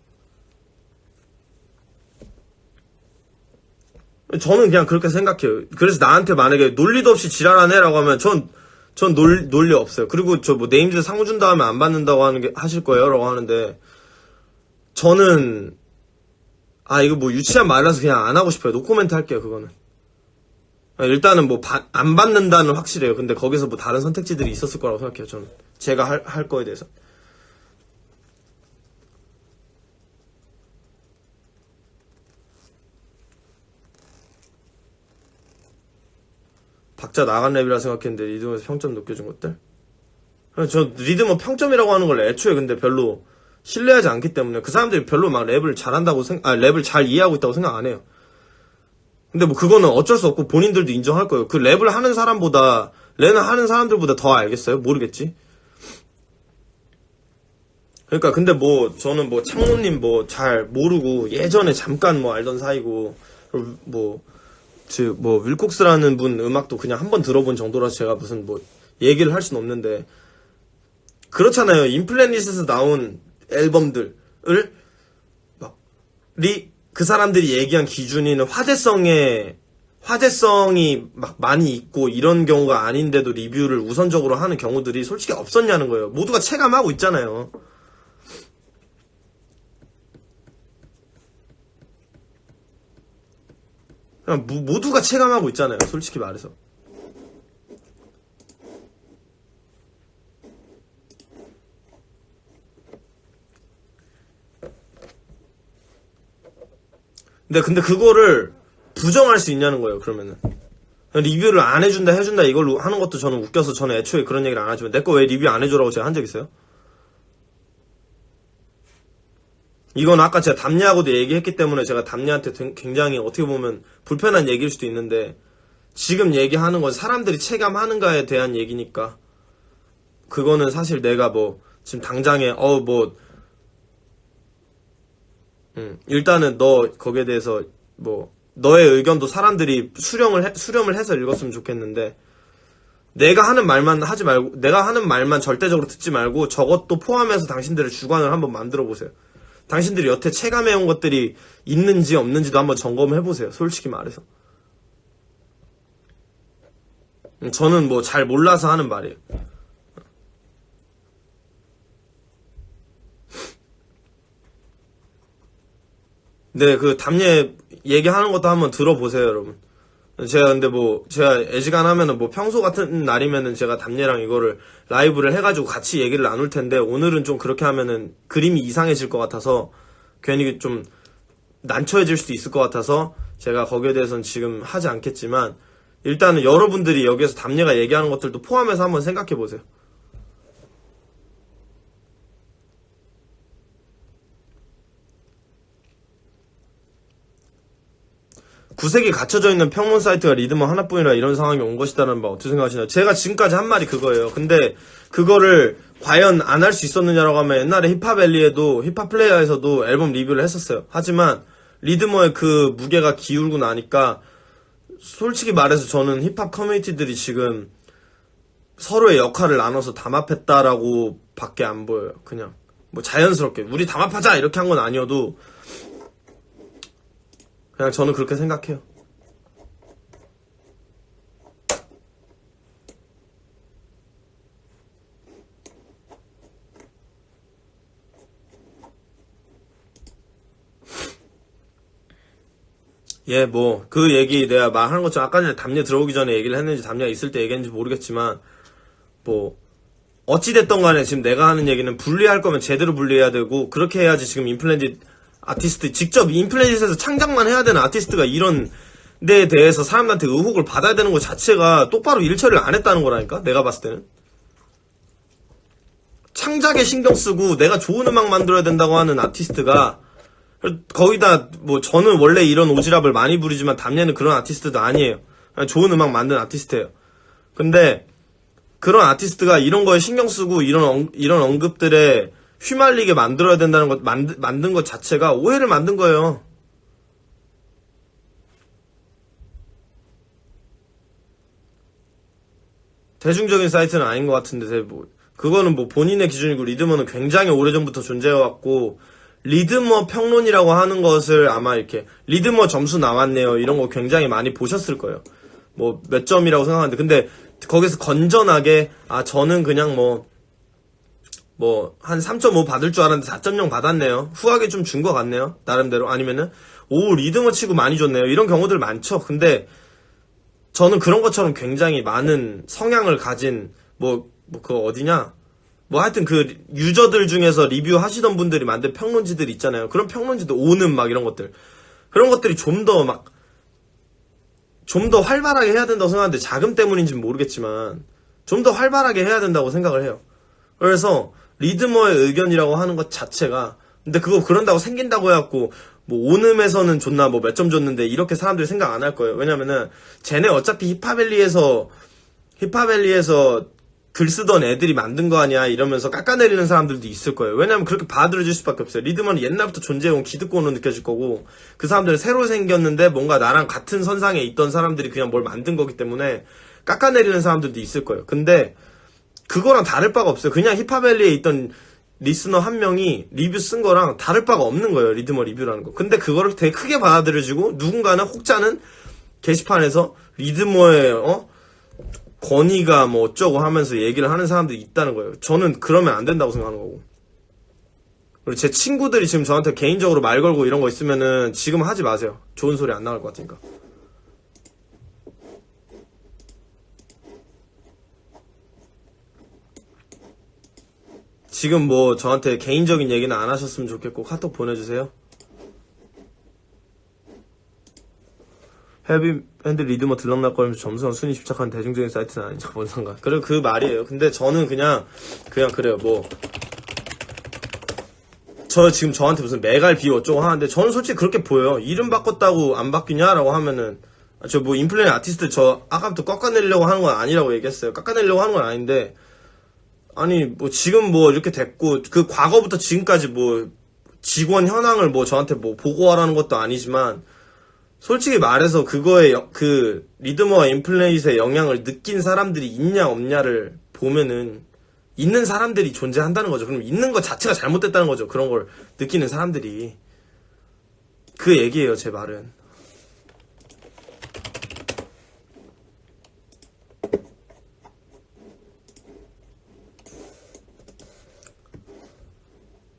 저는 그냥 그렇게 생각해요. 그래서 나한테 만약에 논리도 없이 지랄하네 라고 하면 전 논리 없어요. 그리고 저 뭐 네임즈 상호 준 다음에 안 받는다고 하실 거예요 라고 하는데, 저는 이거 뭐 유치한 말이라서 그냥 안 하고 싶어요. 노코멘트 할게요. 그거는 일단은 뭐 안 받는다는 확실해요. 근데 거기서 뭐 다른 선택지들이 있었을 거라고 생각해요. 저는 제가 할 거에 대해서. 박자 나간 랩이라 생각했는데 리듬에서 평점 높여준 것들? 저 리듬은 평점이라고 하는 걸 애초에 근데 별로 신뢰하지 않기 때문에, 그 사람들이 별로 막 랩을 잘한다고 랩을 잘 이해하고 있다고 생각 안 해요. 근데 뭐 그거는 어쩔 수 없고 본인들도 인정할 거예요. 그 랩을 하는 사람들보다 더 알겠어요? 모르겠지? 그러니까 근데 뭐 저는 뭐 창모님 뭐 잘 모르고 예전에 잠깐 뭐 알던 사이고, 뭐 윌콕스라는 분 음악도 그냥 한번 들어본 정도라서 제가 무슨 뭐 얘기를 할 수는 없는데, 그렇잖아요. 임플래닛에서 나온 앨범들을 그 사람들이 얘기한 기준이는 화제성에 화제성이 막 많이 있고 이런 경우가 아닌데도 리뷰를 우선적으로 하는 경우들이 솔직히 없었냐는 거예요. 모두가 체감하고 있잖아요. 그냥 모두가 체감하고 있잖아요. 솔직히 말해서. 근데 그거를 부정할 수 있냐는 거예요. 그러면은 리뷰를 안 해준다 해준다 이걸로 하는 것도 저는 웃겨서 저는 애초에 그런 얘기를 안 하지만 내 거 왜 리뷰 안 해줘라고 제가 한 적 있어요? 이건 아까 제가 담례하고도 얘기했기 때문에 제가 담례한테 굉장히 어떻게 보면 불편한 얘기일 수도 있는데 지금 얘기하는 건 사람들이 체감하는가에 대한 얘기니까 그거는 사실 내가 뭐 지금 당장에 일단은 너 거기에 대해서 뭐 너의 의견도 사람들이 수렴을 해서 읽었으면 좋겠는데 내가 하는 말만 하지 말고 내가 하는 말만 절대적으로 듣지 말고 저것도 포함해서 당신들의 주관을 한번 만들어 보세요. 당신들이 여태 체감해온 것들이 있는지 없는지도 한번 점검해 보세요. 솔직히 말해서 저는 뭐 잘 몰라서 하는 말이에요. 네, 그 담례 얘기하는 것도 한번 들어보세요, 여러분. 제가 근데 뭐 제가 애지간하면은 뭐 평소 같은 날이면은 제가 담례랑 이거를 라이브를 해가지고 같이 얘기를 나눌 텐데 오늘은 좀 그렇게 하면은 그림이 이상해질 것 같아서 괜히 좀 난처해질 수도 있을 것 같아서 제가 거기에 대해서는 지금 하지 않겠지만 일단은 여러분들이 여기에서 담례가 얘기하는 것들도 포함해서 한번 생각해 보세요. 구색이 갖춰져 있는 평론 사이트가 리드머 하나뿐이라 이런 상황이 온 것이다라는 말 어떻게 생각하시나요? 제가 지금까지 한 말이 그거예요. 근데 그거를 과연 안 할 수 있었느냐라고 하면 옛날에 힙합앨리에도 힙합 플레이어에서도 앨범 리뷰를 했었어요. 하지만 리드머의 그 무게가 기울고 나니까 솔직히 말해서 저는 힙합 커뮤니티들이 지금 서로의 역할을 나눠서 담합했다라고 밖에 안 보여요. 그냥 뭐 자연스럽게 우리 담합하자 이렇게 한 건 아니어도 그냥 저는 그렇게 생각해요. 예, 뭐, 그 얘기 내가 말하는 것처럼 아까 전에 담례 들어오기 전에 얘기를 했는지 담례가 있을 때 얘기했는지 모르겠지만, 뭐, 어찌됐던 간에 지금 내가 하는 얘기는 분리할 거면 제대로 분리해야 되고, 그렇게 해야지 지금 임플랜짓 아티스트, 직접 임플랜짓에서 창작만 해야 되는 아티스트가 이런 데에 대해서 사람들한테 의혹을 받아야 되는 것 자체가 똑바로 일 처리를 안 했다는 거라니까? 내가 봤을 때는. 창작에 신경 쓰고 내가 좋은 음악 만들어야 된다고 하는 아티스트가 거기다 뭐 저는 원래 이런 오지랖을 많이 부리지만 담례는 그런 아티스트도 아니에요. 그냥 좋은 음악 만든 아티스트예요. 근데 그런 아티스트가 이런 거에 신경 쓰고 이런 언급들에 휘말리게 만들어야 된다는 것 만든 것 자체가 오해를 만든 거예요. 대중적인 사이트는 아닌 것 같은데 뭐 그거는 뭐 본인의 기준이고 리드머는 굉장히 오래전부터 존재해왔고 리드머 평론이라고 하는 것을 아마 이렇게 리드머 점수 나왔네요 이런 거 굉장히 많이 보셨을 거예요. 뭐 몇 점이라고 생각하는데 근데 거기서 건전하게 저는 그냥 뭐 한 3.5 받을 줄 알았는데 4.0 받았네요. 후하게 좀 준 것 같네요. 나름대로. 아니면은 리드머 치고 많이 줬네요. 이런 경우들 많죠. 근데 저는 그런 것처럼 굉장히 많은 성향을 가진 그거 어디냐? 뭐 하여튼 그 유저들 중에서 리뷰 하시던 분들이 만든 평론지들 있잖아요. 그런 평론지들 오는 막 이런 것들. 그런 것들이 좀 더 활발하게 해야 된다고 생각하는데 자금 때문인지는 모르겠지만 좀 더 활발하게 해야 된다고 생각을 해요. 그래서 리드머의 의견이라고 하는 것 자체가 근데 그거 그런다고 생긴다고 해갖고 뭐 온음에서는 줬나 뭐 몇 점 줬는데 이렇게 사람들이 생각 안 할 거예요. 왜냐면은 쟤네 어차피 힙합앨리에서 글 쓰던 애들이 만든 거 아니야 이러면서 깎아내리는 사람들도 있을 거예요. 왜냐면 그렇게 받아들여질 수밖에 없어요. 리드머는 옛날부터 존재해온 기득권으로 느껴질 거고 그 사람들은 새로 생겼는데 뭔가 나랑 같은 선상에 있던 사람들이 그냥 뭘 만든 거기 때문에 깎아내리는 사람들도 있을 거예요. 근데 그거랑 다를 바가 없어요. 그냥 힙합밸리에 있던 리스너 한 명이 리뷰 쓴 거랑 다를 바가 없는 거예요. 리드머 리뷰라는 거. 근데 그거를 되게 크게 받아들여지고 누군가는 혹자는 게시판에서 리드머의 권위가 뭐 어쩌고 하면서 얘기를 하는 사람들이 있다는 거예요. 저는 그러면 안 된다고 생각하는 거고. 그리고 제 친구들이 지금 저한테 개인적으로 말 걸고 이런 거 있으면은 지금 하지 마세요. 좋은 소리 안 나올 것 같으니까. 지금 뭐 저한테 개인적인 얘기는 안 하셨으면 좋겠고 카톡 보내주세요. 헤비밴드 리드머 들락날거리면서 점수랑 순위 집착하는 대중적인 사이트는 아니죠. 뭔 상관. 그리고 그 말이에요. 근데 저는 그냥 그래요. 뭐 저 지금 저한테 무슨 매갈 비유 어쩌고 하는데 저는 솔직히 그렇게 보여요. 이름 바꿨다고 안 바뀌냐라고 하면은 저 뭐 인플루언서 아티스트 저 아까부터 깎아내려고 하는 건 아니라고 얘기했어요. 깎아내려고 하는 건 아닌데 아니 뭐 지금 뭐 이렇게 됐고 그 과거부터 지금까지 뭐 직원 현황을 뭐 저한테 뭐 보고하라는 것도 아니지만 솔직히 말해서 그거에 그 리드머와 인플레이트의 영향을 느낀 사람들이 있냐 없냐를 보면은 있는 사람들이 존재한다는 거죠. 그럼 있는 것 자체가 잘못됐다는 거죠. 그런 걸 느끼는 사람들이. 그 얘기예요, 제 말은.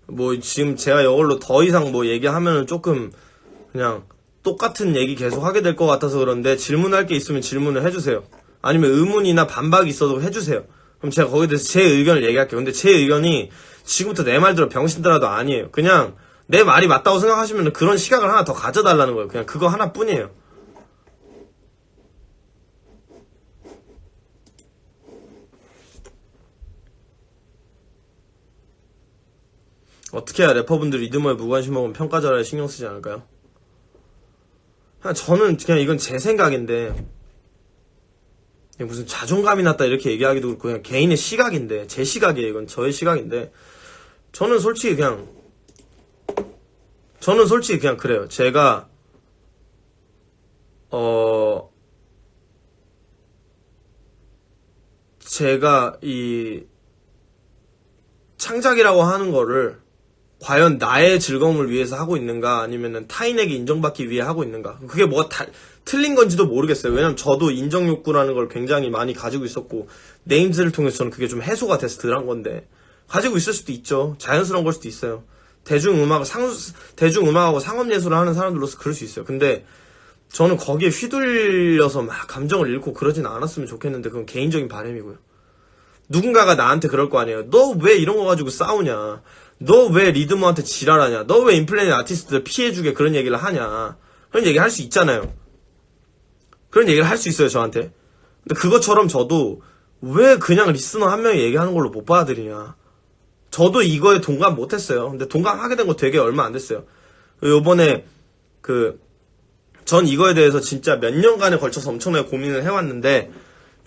뭐 지금 제가 이걸로 더 이상 뭐 얘기하면은 조금 그냥 똑같은 얘기 계속 하게 될 것 같아서 그런데 질문할 게 있으면 질문을 해주세요. 아니면 의문이나 반박이 있어도 해주세요. 그럼 제가 거기에 대해서 제 의견을 얘기할게요. 근데 제 의견이 지금부터 내 말대로 병신들라도 아니에요. 그냥 내 말이 맞다고 생각하시면 그런 시각을 하나 더 가져달라는 거예요. 그냥 그거 하나뿐이에요. 어떻게 해야 래퍼분들이 리드머에 무관심하고 평가절하에 신경 쓰지 않을까요? 저는 그냥 이건 제 생각인데 무슨 자존감이 낮다 이렇게 얘기하기도 그렇고 그냥 개인의 시각인데 제 시각이에요. 이건 저의 시각인데 저는 솔직히 그냥 그래요. 제가 이 창작이라고 하는 거를 과연 나의 즐거움을 위해서 하고 있는가 아니면은 타인에게 인정받기 위해 하고 있는가 그게 뭐가 틀린 건지도 모르겠어요. 왜냐면 저도 인정 욕구라는 걸 굉장히 많이 가지고 있었고 네임즈를 통해서 저는 그게 좀 해소가 돼서 덜한 건데 가지고 있을 수도 있죠. 자연스러운 걸 수도 있어요. 대중음악하고 상업예술을 하는 사람들로서 그럴 수 있어요. 근데 저는 거기에 휘둘려서 막 감정을 잃고 그러진 않았으면 좋겠는데 그건 개인적인 바람이고요. 누군가가 나한테 그럴 거 아니에요. 너 왜 이런 거 가지고 싸우냐. 너 왜 리드머한테 지랄하냐. 너 왜 인플레이트 아티스트들 피해주게 그런 얘기를 하냐. 그런 얘기 할 수 있잖아요. 그런 얘기를 할 수 있어요, 저한테. 근데 그것처럼 저도 왜 그냥 리스너 한 명이 얘기하는 걸로 못 받아들이냐. 저도 이거에 동감 못했어요. 근데 동감하게 된 거 되게 얼마 안 됐어요. 요번에 전 이거에 대해서 진짜 몇 년간에 걸쳐서 엄청나게 고민을 해왔는데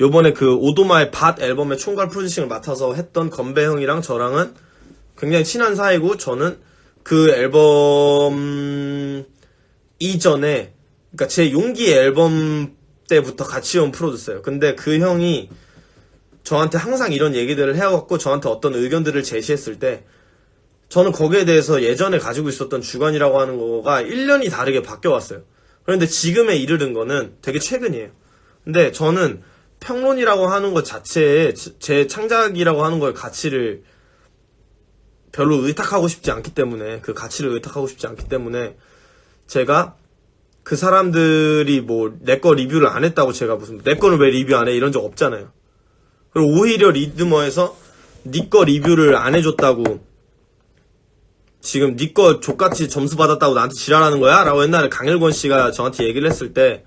요번에 그 오도마의 밭 앨범의 총괄 프로듀싱을 맡아서 했던 건배 형이랑 저랑은 굉장히 친한 사이고 저는 그 앨범 이전에 그러니까 제 용기 앨범 때부터 같이 온 프로듀서예요. 근데 그 형이 저한테 항상 이런 얘기들을 해왔고 저한테 어떤 의견들을 제시했을 때 저는 거기에 대해서 예전에 가지고 있었던 주관이라고 하는 거가 1년이 다르게 바뀌어왔어요. 그런데 지금에 이르는 거는 되게 최근이에요. 근데 저는 평론이라고 하는 것 자체에 제 창작이라고 하는 거에 가치를 별로 의탁하고 싶지 않기 때문에 그 가치를 의탁하고 싶지 않기 때문에 제가 그 사람들이 뭐 내 거 리뷰를 안 했다고 제가 무슨 내 거는 왜 리뷰 안 해 이런 적 없잖아요. 그리고 오히려 리드머에서 니 거 리뷰를 안 해줬다고 지금 니 거 족같이 점수 받았다고 나한테 지랄하는 거야? 라고 옛날에 강일권 씨가 저한테 얘기를 했을 때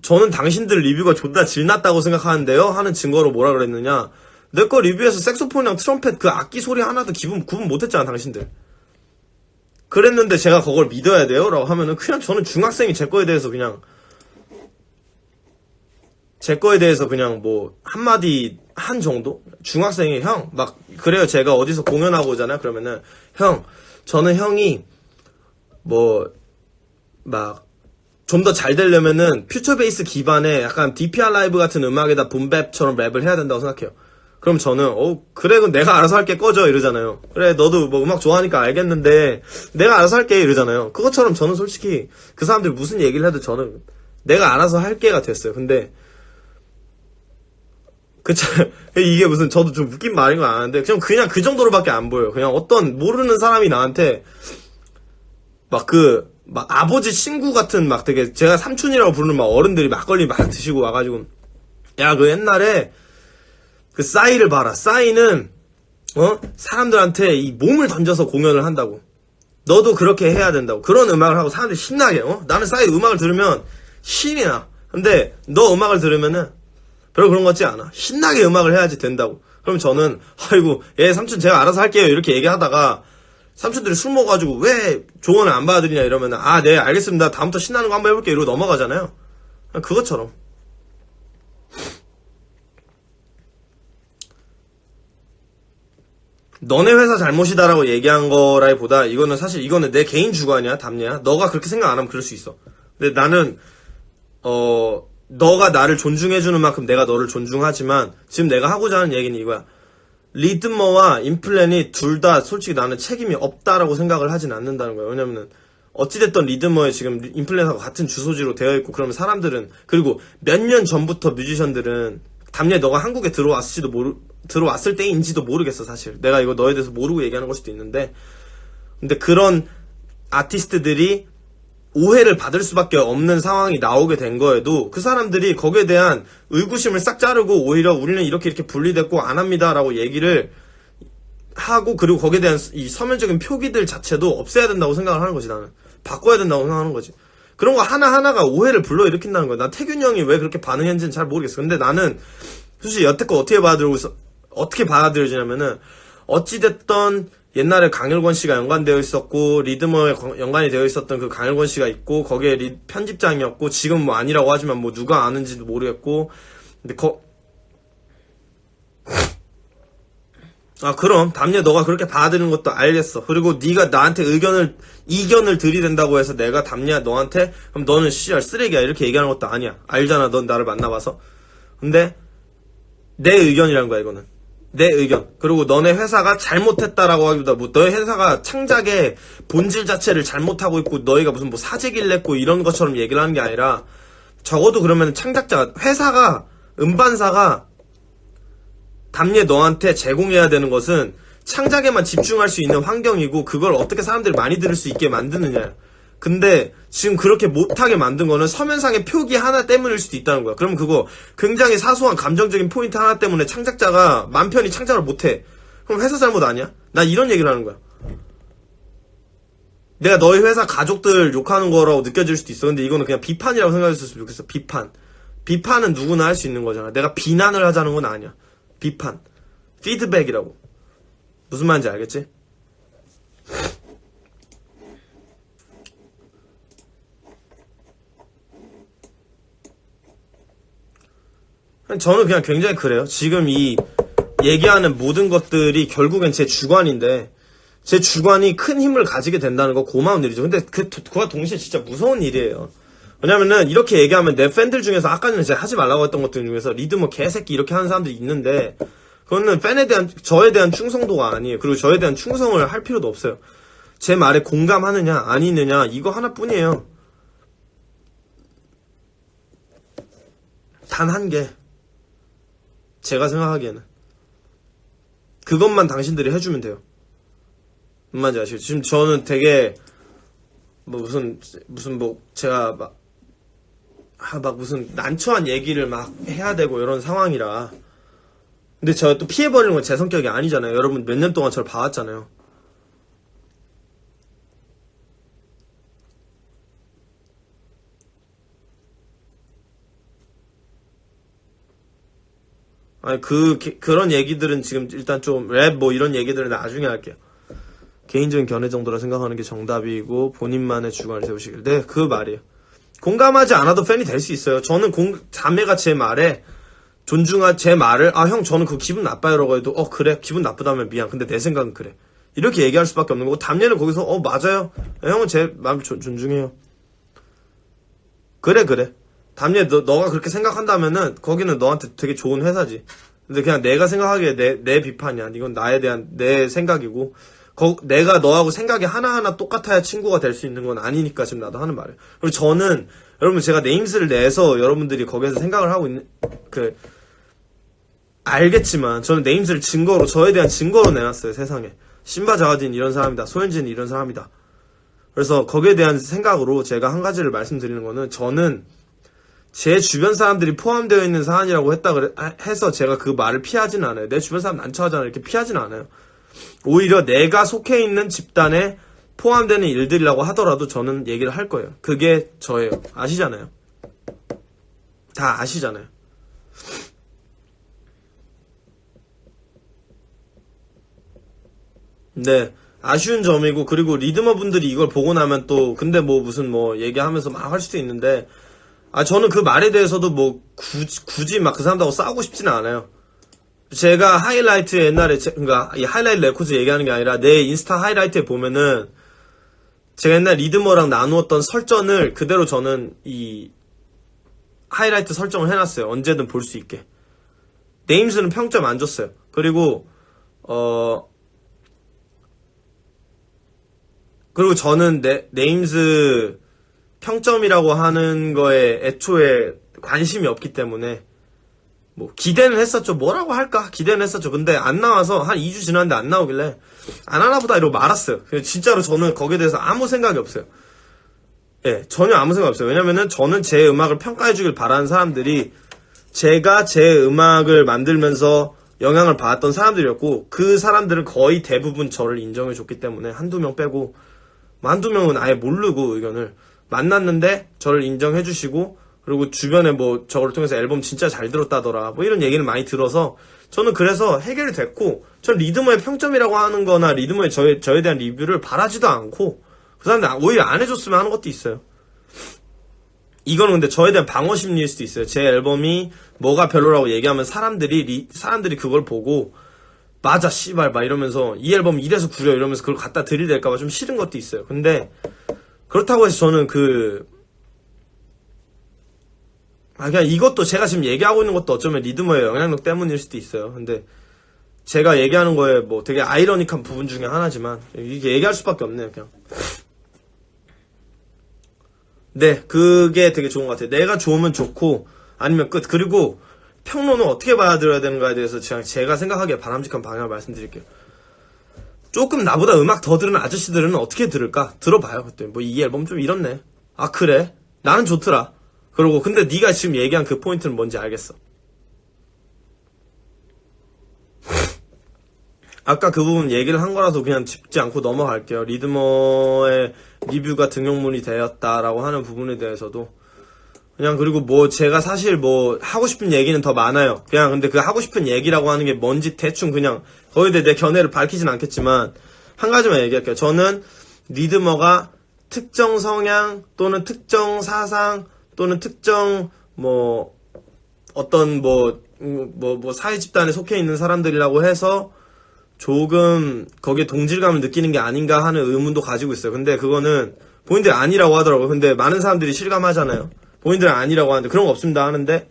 저는 당신들 리뷰가 존나 질났다고 생각하는데요? 하는 증거로 뭐라 그랬느냐 내 거 리뷰에서 색소폰이랑 트럼펫 그 악기 소리 하나도 구분 못했잖아 당신들. 그랬는데 제가 그걸 믿어야 돼요? 라고 하면은 그냥 저는 중학생이 제 거에 대해서 그냥 뭐 한마디 한 정도? 중학생이 형 막 그래요. 제가 어디서 공연하고 오잖아요. 그러면은 형 저는 형이 뭐 막 좀 더 잘 되려면은 퓨처 베이스 기반의 약간 DPR 라이브 같은 음악에다 붐랩처럼 랩을 해야 된다고 생각해요. 그럼 저는 그래 그럼 내가 알아서 할게 꺼져 이러잖아요. 그래 너도 뭐 음악 좋아하니까 알겠는데 내가 알아서 할게 이러잖아요. 그것처럼 저는 솔직히 그 사람들이 무슨 얘기를 해도 저는 내가 알아서 할게가 됐어요. 근데 이게 무슨 저도 좀 웃긴 말인 건 아는데 그냥 그 정도로밖에 안 보여요. 그냥 어떤 모르는 사람이 나한테 막 아버지 친구 같은 막 되게 제가 삼촌이라고 부르는 막 어른들이 막걸리 막 드시고 와가지고 야, 그 옛날에 그 싸이를 봐라. 싸이는 사람들한테 이 몸을 던져서 공연을 한다고. 너도 그렇게 해야 된다고. 그런 음악을 하고 사람들이 신나게. 나는 싸이 음악을 들으면 신이 나. 근데 너 음악을 들으면은 별로 그런 것 같지 않아. 신나게 음악을 해야지 된다고. 그럼 저는 아이고 삼촌 제가 알아서 할게요 이렇게 얘기하다가 삼촌들이 술 먹어가지고 왜 조언을 안 받아들이냐 이러면 네 알겠습니다 다음부터 신나는 거 한번 해볼게요 이러고 넘어가잖아요. 그것처럼 너네 회사 잘못이다라고 얘기한 거라기보다 이거는 내 개인 주관이야. 담례야. 너가 그렇게 생각 안 하면 그럴 수 있어. 근데 나는 너가 나를 존중해주는 만큼 내가 너를 존중하지만 지금 내가 하고자 하는 얘기는 이거야. 리드머와 인플랜이 둘 다 솔직히 나는 책임이 없다라고 생각을 하진 않는다는 거야. 왜냐면은 어찌됐던 리드머에 지금 인플랜하고 같은 주소지로 되어 있고 그러면 사람들은 그리고 몇 년 전부터 뮤지션들은 담례 너가 한국에 들어왔을 때인지도 모르겠어 사실. 내가 이거 너에 대해서 모르고 얘기하는 걸 수도 있는데 근데 그런 아티스트들이 오해를 받을 수밖에 없는 상황이 나오게 된 거에도 그 사람들이 거기에 대한 의구심을 싹 자르고 오히려 우리는 이렇게 분리됐고 안 합니다라고 얘기를 하고 그리고 거기에 대한 이 서면적인 표기들 자체도 없애야 된다고 생각을 하는 거지. 나는 바꿔야 된다고 생각하는 거지. 그런 거 하나하나가 오해를 불러일으킨다는 거야. 난 태균 형이 왜 그렇게 반응했는지는 잘 모르겠어. 근데 나는 솔직히 여태껏 어떻게 받아들여지냐면은 어찌됐던 옛날에 강일권 씨가 연관되어 있었고 리드머에 연관이 되어 있었던 그 강일권 씨가 있고 거기에 편집장이었고 지금 뭐 아니라고 하지만 뭐 누가 아는지도 모르겠고 근데 그럼 담례 너가 그렇게 받아들이는 것도 알겠어. 그리고 네가 나한테 이견을 들이댄다고 해서 내가 담례야 너한테 그럼 너는 씨알 쓰레기야 이렇게 얘기하는 것도 아니야. 알잖아 넌 나를 만나봐서. 근데 내 의견이란 거야 이거는. 내 의견. 그리고 너네 회사가 잘못했다라고 하기보다 너희 회사가 창작의 본질 자체를 잘못하고 있고 너희가 무슨 뭐 사재기를 냈고 이런 것처럼 얘기를 하는 게 아니라 적어도 그러면 회사가 음반사가 담례 너한테 제공해야 되는 것은 창작에만 집중할 수 있는 환경이고 그걸 어떻게 사람들이 많이 들을 수 있게 만드느냐. 근데 지금 그렇게 못하게 만든 거는 서면상의 표기 하나 때문일 수도 있다는 거야. 그럼 그거 굉장히 사소한 감정적인 포인트 하나 때문에 창작자가 맘 편히 창작을 못해. 그럼 회사 잘못 아니야? 나 이런 얘기를 하는 거야. 내가 너희 회사 가족들 욕하는 거라고 느껴질 수도 있어. 근데 이거는 그냥 비판이라고 생각했으면 좋겠어. 비판은 누구나 할 수 있는 거잖아. 내가 비난을 하자는 건 아니야. 비판. 피드백이라고. 무슨 말인지 알겠지? 저는 그냥 굉장히 그래요. 지금 이 얘기하는 모든 것들이 결국엔 제 주관인데 제 주관이 큰 힘을 가지게 된다는 거 고마운 일이죠. 근데 그와 동시에 진짜 무서운 일이에요. 왜냐면은 이렇게 얘기하면 내 팬들 중에서 아까 전에 제가 하지 말라고 했던 것들 중에서 리드머 개새끼 이렇게 하는 사람들이 있는데 그거는 저에 대한 충성도가 아니에요. 그리고 저에 대한 충성을 할 필요도 없어요. 제 말에 공감하느냐 아니느냐 이거 하나뿐이에요. 단 한 개. 제가 생각하기에는 그것만 당신들이 해주면 돼요. 무슨 말인지 아시죠? 지금 저는 되게 뭐 무슨 뭐 제가 막 무슨 난처한 얘기를 막 해야 되고 이런 상황이라. 근데 제가 또 피해버리는 건 제 성격이 아니잖아요. 여러분 몇 년 동안 저를 봐왔잖아요. 아니 그런 얘기들은 지금 일단 좀 랩 뭐 이런 얘기들은 나중에 할게요. 개인적인 견해 정도라 생각하는 게 정답이고 본인만의 주관을 세우시길. 네, 그 말이에요. 공감하지 않아도 팬이 될 수 있어요. 저는 자매가 제 말에 제 말을 형 저는 그거 기분 나빠요 라고 해도 그래 기분 나쁘다면 미안 근데 내 생각은 그래 이렇게 얘기할 수밖에 없는 거고 담례는 거기서 맞아요 형은 제 마음을 존중해요. 그래 담례 너가 그렇게 생각한다면은 거기는 너한테 되게 좋은 회사지. 근데 그냥 내가 생각하기에 내 비판이야. 이건 나에 대한 내 생각이고 내가 너하고 생각이 하나하나 똑같아야 친구가 될 수 있는 건 아니니까 지금 나도 하는 말이에요. 그리고 저는 여러분 제가 네임스를 내서 여러분들이 거기에서 생각을 하고 있는 알겠지만 저는 네임스를 증거로 저에 대한 증거로 내놨어요. 세상에 신바 자가딘 이런 사람이다, 소현진 이런 사람이다. 그래서 거기에 대한 생각으로 제가 한 가지를 말씀드리는 거는 저는 제 주변 사람들이 포함되어 있는 사안이라고 해서 제가 그 말을 피하지는 않아요. 내 주변 사람 난처하잖아요. 이렇게 피하지는 않아요. 오히려 내가 속해 있는 집단에 포함되는 일들이라고 하더라도 저는 얘기를 할 거예요. 그게 저예요. 아시잖아요. 다 아시잖아요. 네. 아쉬운 점이고, 그리고 리드머 분들이 이걸 보고 나면 또 근데 뭐 무슨 뭐 얘기하면서 막 할 수도 있는데, 저는 그 말에 대해서도 뭐 굳이 막 그 사람들하고 싸우고 싶지는 않아요. 제가 하이라이트 옛날에 그러니까 이 하이라이트 레코드 얘기하는 게 아니라 내 인스타 하이라이트에 보면은 제가 옛날 리드머랑 나누었던 설전을 그대로 저는 이 하이라이트 설정을 해놨어요. 언제든 볼 수 있게. 네임스는 평점 안 줬어요. 그리고 저는 네임스 평점이라고 하는 거에 애초에 관심이 없기 때문에 뭐 기대는 했었죠. 뭐라고 할까 기대는 했었죠. 근데 안 나와서 한 2주 지났는데 안 나오길래 안 하나보다 이러고 말았어요. 진짜로 저는 거기에 대해서 아무 생각이 없어요. 예, 전혀 아무 생각 없어요. 왜냐면은 저는 제 음악을 평가해주길 바라는 사람들이 제가 제 음악을 만들면서 영향을 받았던 사람들이었고, 그 사람들은 거의 대부분 저를 인정해줬기 때문에 한두 명 빼고, 한두 명은 아예 모르고 의견을 만났는데 저를 인정해주시고, 그리고 주변에 뭐 저를 통해서 앨범 진짜 잘 들었다더라 뭐 이런 얘기를 많이 들어서 저는 그래서 해결이 됐고, 전 리드머의 평점이라고 하는 거나 리드머의 저에 대한 리뷰를 바라지도 않고, 그 사람들 오히려 안 해줬으면 하는 것도 있어요. 이거는 근데 저에 대한 방어 심리일 수도 있어요. 제 앨범이 뭐가 별로라고 얘기하면 사람들이 그걸 보고 맞아 씨발 막 이러면서 이 앨범 이래서 구려 이러면서 그걸 갖다 들이댈까봐 좀 싫은 것도 있어요. 근데 그렇다고 해서 저는 그냥 이것도 제가 지금 얘기하고 있는 것도 어쩌면 리드머의 영향력 때문일 수도 있어요. 근데 제가 얘기하는 거에 뭐 되게 아이러닉한 부분 중에 하나지만 이게 얘기할 수밖에 없네요. 그냥 네, 그게 되게 좋은 것 같아요. 내가 좋으면 좋고 아니면 끝. 그리고 평론은 어떻게 받아들여야 되는가에 대해서 제가 생각하기에 바람직한 방향을 말씀드릴게요. 조금 나보다 음악 더 들은 아저씨들은 어떻게 들을까? 들어봐요. 그때 뭐 이 앨범 좀 이렇네. 아 그래? 나는 좋더라. 그러고 근데 네가 지금 얘기한 그 포인트는 뭔지 알겠어. 아까 그 부분 얘기를 한 거라서 그냥 짚지 않고 넘어갈게요. 리드머의 리뷰가 등용문이 되었다라고 하는 부분에 대해서도 그냥, 그리고 뭐 제가 사실 뭐 하고 싶은 얘기는 더 많아요. 그냥 근데 그 하고 싶은 얘기라고 하는 게 뭔지 대충 그냥 거기에 대해 내 견해를 밝히진 않겠지만 한 가지만 얘기할게요. 저는 리드머가 특정 성향 또는 특정 사상 또는 특정 뭐 어떤 뭐 사회 집단에 속해 있는 사람들이라고 해서 조금 거기에 동질감을 느끼는 게 아닌가 하는 의문도 가지고 있어요. 근데 그거는 본인들이 아니라고 하더라고요. 근데 많은 사람들이 실감하잖아요. 본인들은 아니라고 하는데 그런 거 없습니다 하는데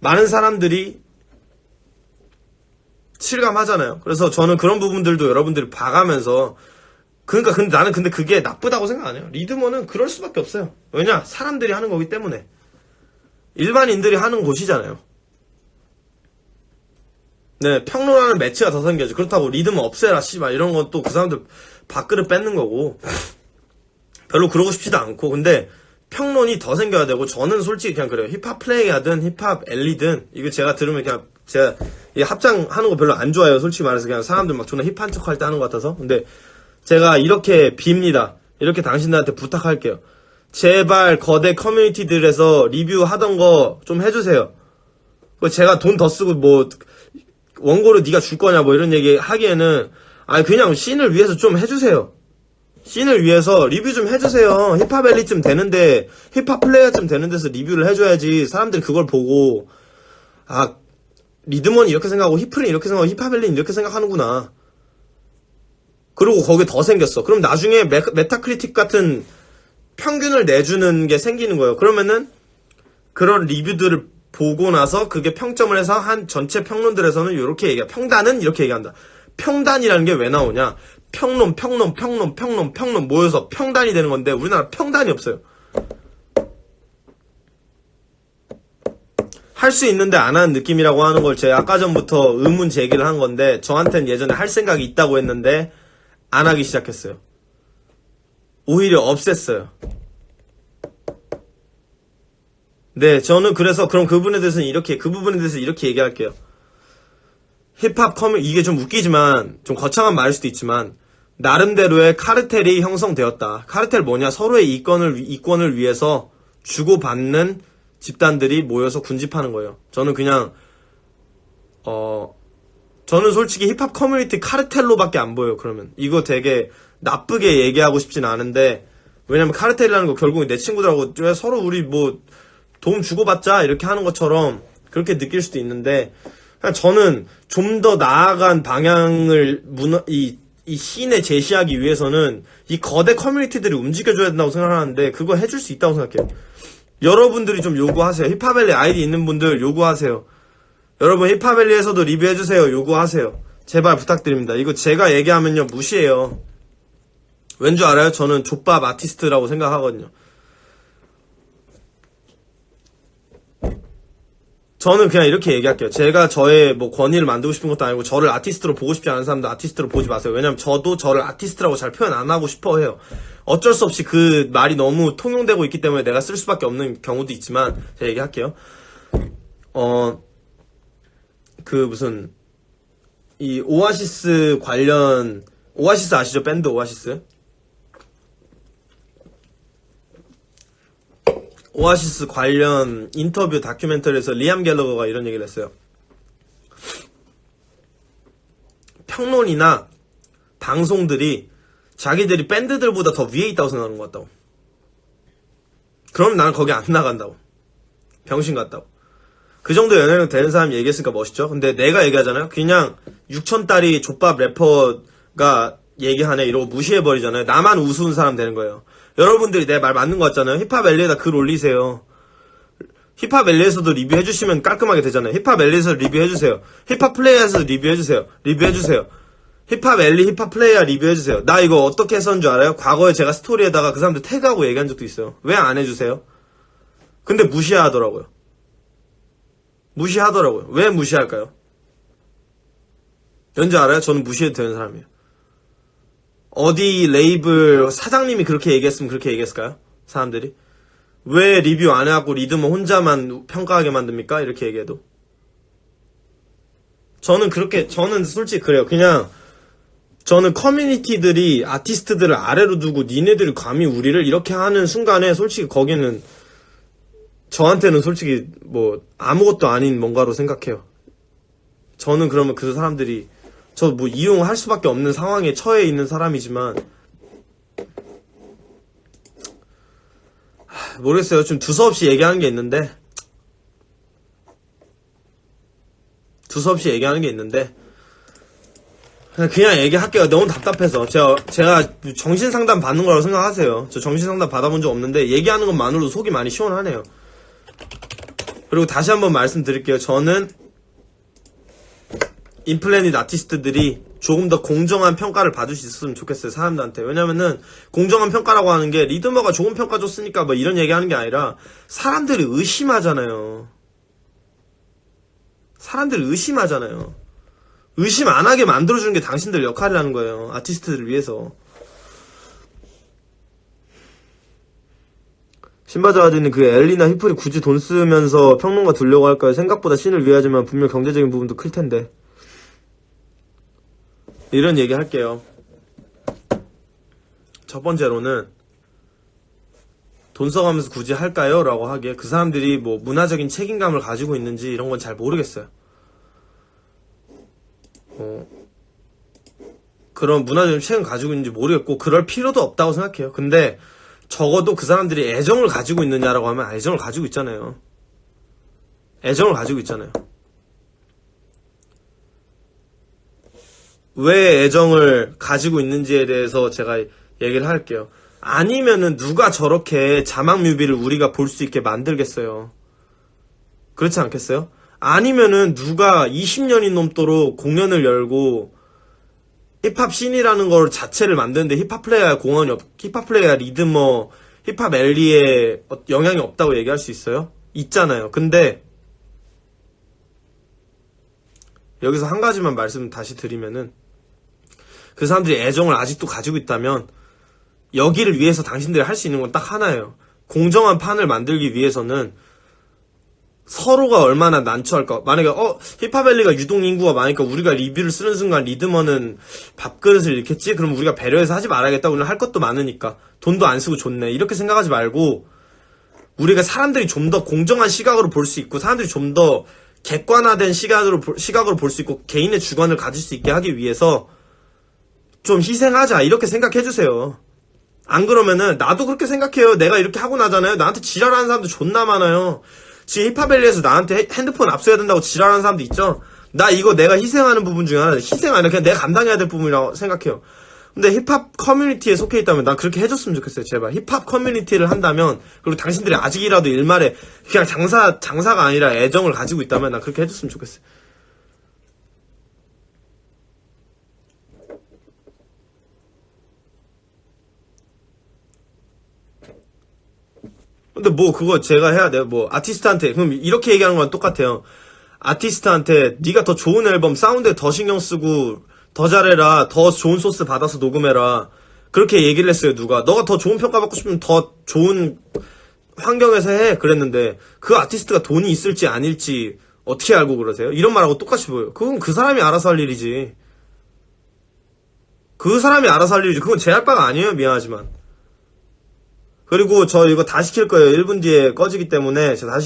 많은 사람들이 실감하잖아요. 그래서 저는 그런 부분들도 여러분들이 봐가면서 근데 나는 그게 나쁘다고 생각 안 해요. 리드머는 그럴 수밖에 없어요. 왜냐? 사람들이 하는 거기 때문에. 일반인들이 하는 곳이잖아요. 네, 평론하는 매체가 더 생겨야죠. 그렇다고 리듬 없애라 씨발 이런 건 또 그 사람들 밥그릇 뺏는 거고 별로 그러고 싶지도 않고. 근데 평론이 더 생겨야 되고, 저는 솔직히 그냥 그래요. 힙합 플레이하든 힙합 엘리든 이거 제가 들으면 그냥 제가 이 합장하는 거 별로 안 좋아해요. 솔직히 말해서 그냥 사람들 막 존나 힙한 척 할 때 하는 것 같아서. 근데 제가 이렇게 빕니다. 이렇게 당신들한테 부탁할게요. 제발 거대 커뮤니티들에서 리뷰하던 거 좀 해주세요. 제가 돈 더 쓰고 뭐 원고를 네가 줄 거냐 뭐 이런 얘기 하기에는 그냥 씬을 위해서 좀 해주세요. 씬을 위해서 리뷰 좀 해주세요. 힙합 엘리쯤 되는데 힙합 플레이어쯤 되는 데서 리뷰를 해줘야지 사람들이 그걸 보고 리드먼이 이렇게 생각하고 힙플이 이렇게 생각하고 힙합 엘리는 이렇게 생각하는구나. 그리고 거기에 더 생겼어. 그럼 나중에 메타크리틱 같은 평균을 내주는 게 생기는 거예요. 그러면은 그런 리뷰들을 보고 나서 그게 평점을 해서 한 전체 평론들에서는 이렇게 얘기해. 평단은 이렇게 얘기한다. 평단이라는 게 왜 나오냐? 평론 모여서 평단이 되는 건데 우리나라 평단이 없어요. 할 수 있는데 안 하는 느낌이라고 하는 걸 제가 아까 전부터 의문 제기를 한 건데, 저한테는 예전에 할 생각이 있다고 했는데 안 하기 시작했어요. 오히려 없앴어요. 네, 저는 그래서 그럼 그 부분에 대해서 이렇게 얘기할게요. 힙합 이게 좀 웃기지만 좀 거창한 말일 수도 있지만 나름대로의 카르텔이 형성되었다. 카르텔 뭐냐? 서로의 이권을 위해서 주고받는 집단들이 모여서 군집하는 거예요. 저는 그냥 저는 솔직히 힙합 커뮤니티 카르텔로밖에 안 보여요. 그러면 이거 되게 나쁘게 얘기하고 싶진 않은데, 왜냐면 카르텔이라는 거 결국에 내 친구들하고 서로 우리 뭐 도움 주고받자 이렇게 하는 것처럼 그렇게 느낄 수도 있는데, 그냥 저는 좀 더 나아간 방향을 이 씬에 제시하기 위해서는 이 거대 커뮤니티들이 움직여줘야 된다고 생각하는데, 그거 해줄 수 있다고 생각해요. 여러분들이 좀 요구하세요. 힙합밸리 아이디 있는 분들 요구하세요. 여러분 힙합밸리에서도 리뷰해주세요. 요구하세요. 제발 부탁드립니다. 이거 제가 얘기하면요 무시해요. 왠 줄 알아요? 저는 족밥 아티스트라고 생각하거든요. 저는 그냥 이렇게 얘기할게요. 제가 저의 뭐 권위를 만들고 싶은 것도 아니고, 저를 아티스트로 보고 싶지 않은 사람도 아티스트로 보지 마세요. 왜냐면 저도 저를 아티스트라고 잘 표현 안 하고 싶어 해요. 어쩔 수 없이 그 말이 너무 통용되고 있기 때문에 내가 쓸 수밖에 없는 경우도 있지만, 제가 얘기할게요. 이 오아시스 관련, 오아시스 아시죠? 밴드 오아시스? 오아시스 관련 인터뷰 다큐멘터리에서 리암 갤러거가 이런 얘기를 했어요. 평론이나 방송들이 자기들이 밴드들보다 더 위에 있다고 생각하는 것 같다고. 그럼 나는 거기 안 나간다고. 병신 같다고. 그 정도 연예력 되는 사람이 얘기했으니까 멋있죠? 근데 내가 얘기하잖아요? 그냥 6천달이 족밥 래퍼가 얘기하네 이러고 무시해버리잖아요. 나만 우스운 사람 되는 거예요. 여러분들이 내 말 맞는 거 같잖아요. 힙합앨리에다 글 올리세요. 힙합앨리에서도 리뷰해주시면 깔끔하게 되잖아요. 힙합앨리에서 리뷰해주세요. 힙합플레이어에서 리뷰해주세요. 리뷰해주세요. 힙합앨리 힙합플레이어 리뷰해주세요. 나 이거 어떻게 했었는 줄 알아요? 과거에 제가 스토리에다가 그 사람들 태그하고 얘기한 적도 있어요. 왜 안 해주세요? 근데 무시하더라고요. 왜 무시할까요? 왠지 알아요? 저는 무시해도 되는 사람이에요. 어디 레이블 사장님이 그렇게 얘기했으면 그렇게 얘기했을까요? 사람들이? 왜 리뷰 안 해갖고 리드머 혼자만 평가하게 만듭니까? 이렇게 얘기해도. 저는 솔직히 그래요. 그냥, 저는 커뮤니티들이 아티스트들을 아래로 두고 니네들이 감히 우리를 이렇게 하는 순간에 솔직히 거기는, 저한테는 솔직히 뭐 아무것도 아닌 뭔가로 생각해요. 저는 그러면 그 사람들이 저 뭐 이용할 수밖에 없는 상황에 처해 있는 사람이지만, 모르겠어요. 좀 두서없이 얘기하는 게 있는데, 그냥 얘기할게요. 너무 답답해서. 제가 정신상담 받는 거라고 생각하세요. 저 정신상담 받아본 적 없는데 얘기하는 것만으로도 속이 많이 시원하네요. 그리고 다시 한번 말씀드릴게요. 저는 인플래닛 아티스트들이 조금 더 공정한 평가를 받을 수 있었으면 좋겠어요. 사람들한테. 왜냐면은 공정한 평가라고 하는 게 리드머가 좋은 평가 줬으니까 뭐 이런 얘기하는 게 아니라, 사람들이 의심하잖아요. 의심 안 하게 만들어주는 게 당신들 역할이라는 거예요. 아티스트들을 위해서. 신바자와드는 그 엘리나 히플이 굳이 돈 쓰면서 평론가 두려고 할까요? 생각보다 신을 위하지만 분명 경제적인 부분도 클 텐데. 이런 얘기 할게요. 첫 번째로는 돈 써가면서 굳이 할까요? 라고 하기에 그 사람들이 뭐 문화적인 책임감을 가지고 있는지 이런 건 잘 모르겠어요. 그런 문화적인 책임을 가지고 있는지 모르겠고, 그럴 필요도 없다고 생각해요. 근데 적어도 그 사람들이 애정을 가지고 있느냐라고 하면 애정을 가지고 있잖아요. 왜 애정을 가지고 있는지에 대해서 제가 얘기를 할게요. 아니면은 누가 저렇게 자막 뮤비를 우리가 볼 수 있게 만들겠어요? 그렇지 않겠어요? 아니면은 누가 20년이 넘도록 공연을 열고 힙합 씬이라는 걸 자체를 만드는데 힙합 플레이어 리드머, 힙합 엘리에 영향이 없다고 얘기할 수 있어요? 있잖아요. 근데 여기서 한 가지만 말씀 다시 드리면은, 그 사람들이 애정을 아직도 가지고 있다면 여기를 위해서 당신들이 할 수 있는 건 딱 하나예요. 공정한 판을 만들기 위해서는 서로가 얼마나 난처할까. 만약에 힙합밸리가 유동 인구가 많으니까 우리가 리뷰를 쓰는 순간 리드머는 밥그릇을 잃겠지? 그럼 우리가 배려해서 하지 말아야겠다. 우리는 할 것도 많으니까 돈도 안 쓰고 좋네, 이렇게 생각하지 말고, 우리가 사람들이 좀 더 공정한 시각으로 볼 수 있고 사람들이 좀 더 객관화된 시각으로 볼 수 있고 개인의 주관을 가질 수 있게 하기 위해서 좀 희생하자, 이렇게 생각해주세요. 안 그러면은 나도 그렇게 생각해요. 내가 이렇게 하고 나잖아요. 나한테 지랄하는 사람도 존나 많아요. 지금 힙합밸리에서 나한테 핸드폰 압수해야 된다고 지랄하는 사람도 있죠. 나 이거 내가 희생하는 부분 중에 하나, 희생 아니라 그냥 내가 감당해야 될 부분이라고 생각해요. 근데 힙합 커뮤니티에 속해 있다면 난 그렇게 해줬으면 좋겠어요. 제발 힙합 커뮤니티를 한다면, 그리고 당신들이 아직이라도 일말에 그냥 장사가 아니라 애정을 가지고 있다면 난 그렇게 해줬으면 좋겠어요. 근데 뭐 그거 제가 해야 돼요? 뭐 아티스트한테 그럼 이렇게 얘기하는 건 똑같아요. 아티스트한테 네가 더 좋은 앨범 사운드에 더 신경 쓰고 더 잘해라, 더 좋은 소스 받아서 녹음해라, 그렇게 얘기를 했어요. 누가 너가 더 좋은 평가 받고 싶으면 더 좋은 환경에서 해, 그랬는데 그 아티스트가 돈이 있을지 아닐지 어떻게 알고 그러세요? 이런 말하고 똑같이 보여요. 그건 그 사람이 알아서 할 일이지. 그 사람이 알아서 할 일이지. 그건 제 할 바가 아니에요. 미안하지만. 그리고 저 이거 다 시킬 거예요. 1분 뒤에 꺼지기 때문에 제가 다시